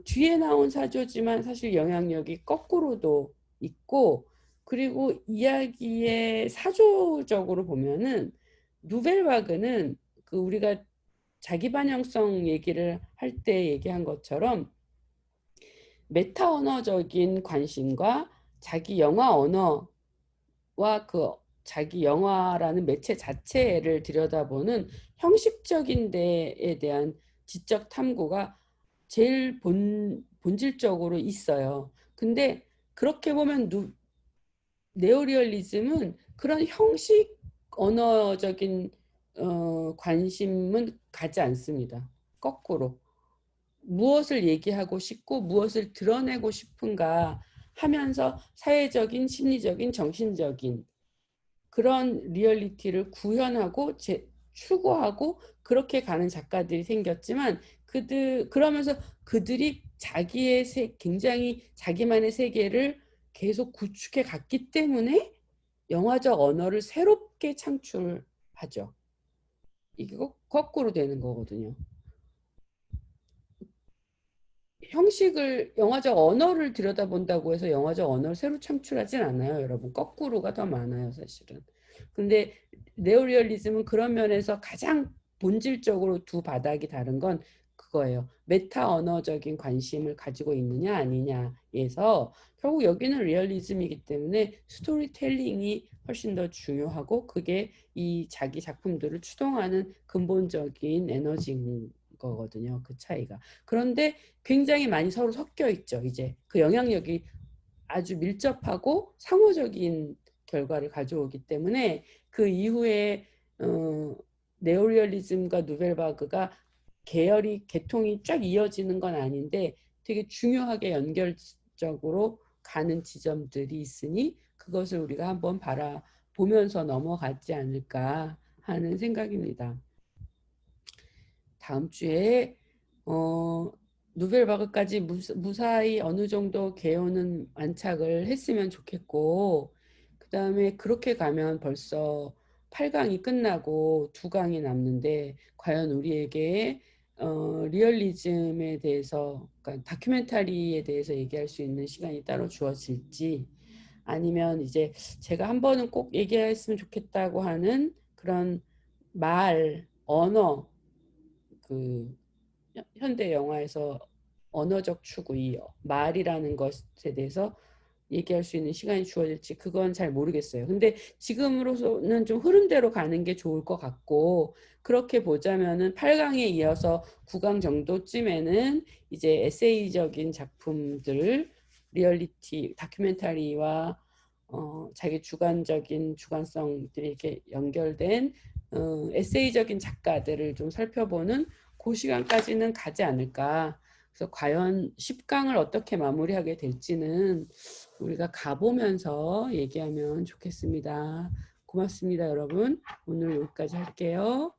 뒤에 나온 사조지만 사실 영향력이 거꾸로도 있고, 그리고 이야기의 사조적으로 보면은 누벨바그는 그 우리가 자기 반영성 얘기를 할 때 얘기한 것처럼 메타 언어적인 관심과 자기 영화 언어와 그 자기 영화라는 매체 자체를 들여다보는 형식적인 데에 대한 지적 탐구가 제일 본질적으로 있어요. 근데 그렇게 보면 네오리얼리즘은 그런 형식 언어적인 관심은 가지 않습니다. 거꾸로 무엇을 얘기하고 싶고 무엇을 드러내고 싶은가 하면서 사회적인, 심리적인, 정신적인 그런 리얼리티를 구현하고 추구하고 그렇게 가는 작가들이 생겼지만, 그러면서 그들이 굉장히 자기만의 세계를 계속 구축해 갔기 때문에 영화적 언어를 새롭게 창출하죠. 이게 거꾸로 되는 거거든요. 영화적 언어를 들여다본다고 해서 영화적 언어를 새로 창출하진 않아요, 여러분. 거꾸로가 더 많아요, 사실은. 근데 네오리얼리즘은 그런 면에서 가장 본질적으로 두 바닥이 다른 건 그거예요. 메타 언어적인 관심을 가지고 있느냐 아니냐에서 결국 여기는 리얼리즘이기 때문에 스토리텔링이 훨씬 더 중요하고, 그게 이 자기 작품들을 추동하는 근본적인 에너지인 거거든요, 그 차이가. 그런데 굉장히 많이 서로 섞여 있죠. 이제 그 영향력이 아주 밀접하고 상호적인 결과를 가져오기 때문에 그 이후에 네오리얼리즘과 누벨바그가 계통이 쫙 이어지는 건 아닌데 되게 중요하게 연결적으로 가는 지점들이 있으니 그것을 우리가 한번 바라보면서 넘어가지 않을까 하는 생각입니다. 다음 주에 누벨바그까지 무사히 어느 정도 개요는 안착을 했으면 좋겠고, 그 다음에 그렇게 가면 벌써 8강이 끝나고 2강이 남는데, 과연 우리에게 리얼리즘에 대해서, 그러니까 다큐멘터리에 대해서 얘기할 수 있는 시간이 따로 주어질지, 아니면 이제 제가 한 번은 꼭 얘기했으면 좋겠다고 하는 그런 언어, 그 현대 영화에서 언어적 추구, 이 말이라는 것에 대해서 얘기할 수 있는 시간이 주어질지 그건 잘 모르겠어요. 근데 지금으로서는 좀 흐름대로 가는 게 좋을 것 같고, 그렇게 보자면은 8강에 이어서 9강 정도쯤에는 이제 에세이적인 작품들, 리얼리티, 다큐멘터리와 자기 주관적인 주관성들이 이렇게 연결된 에세이적인 작가들을 좀 살펴보는 그 시간까지는 가지 않을까. 그래서 과연 10강을 어떻게 마무리하게 될지는 우리가 가보면서 얘기하면 좋겠습니다. 고맙습니다, 여러분. 오늘 여기까지 할게요.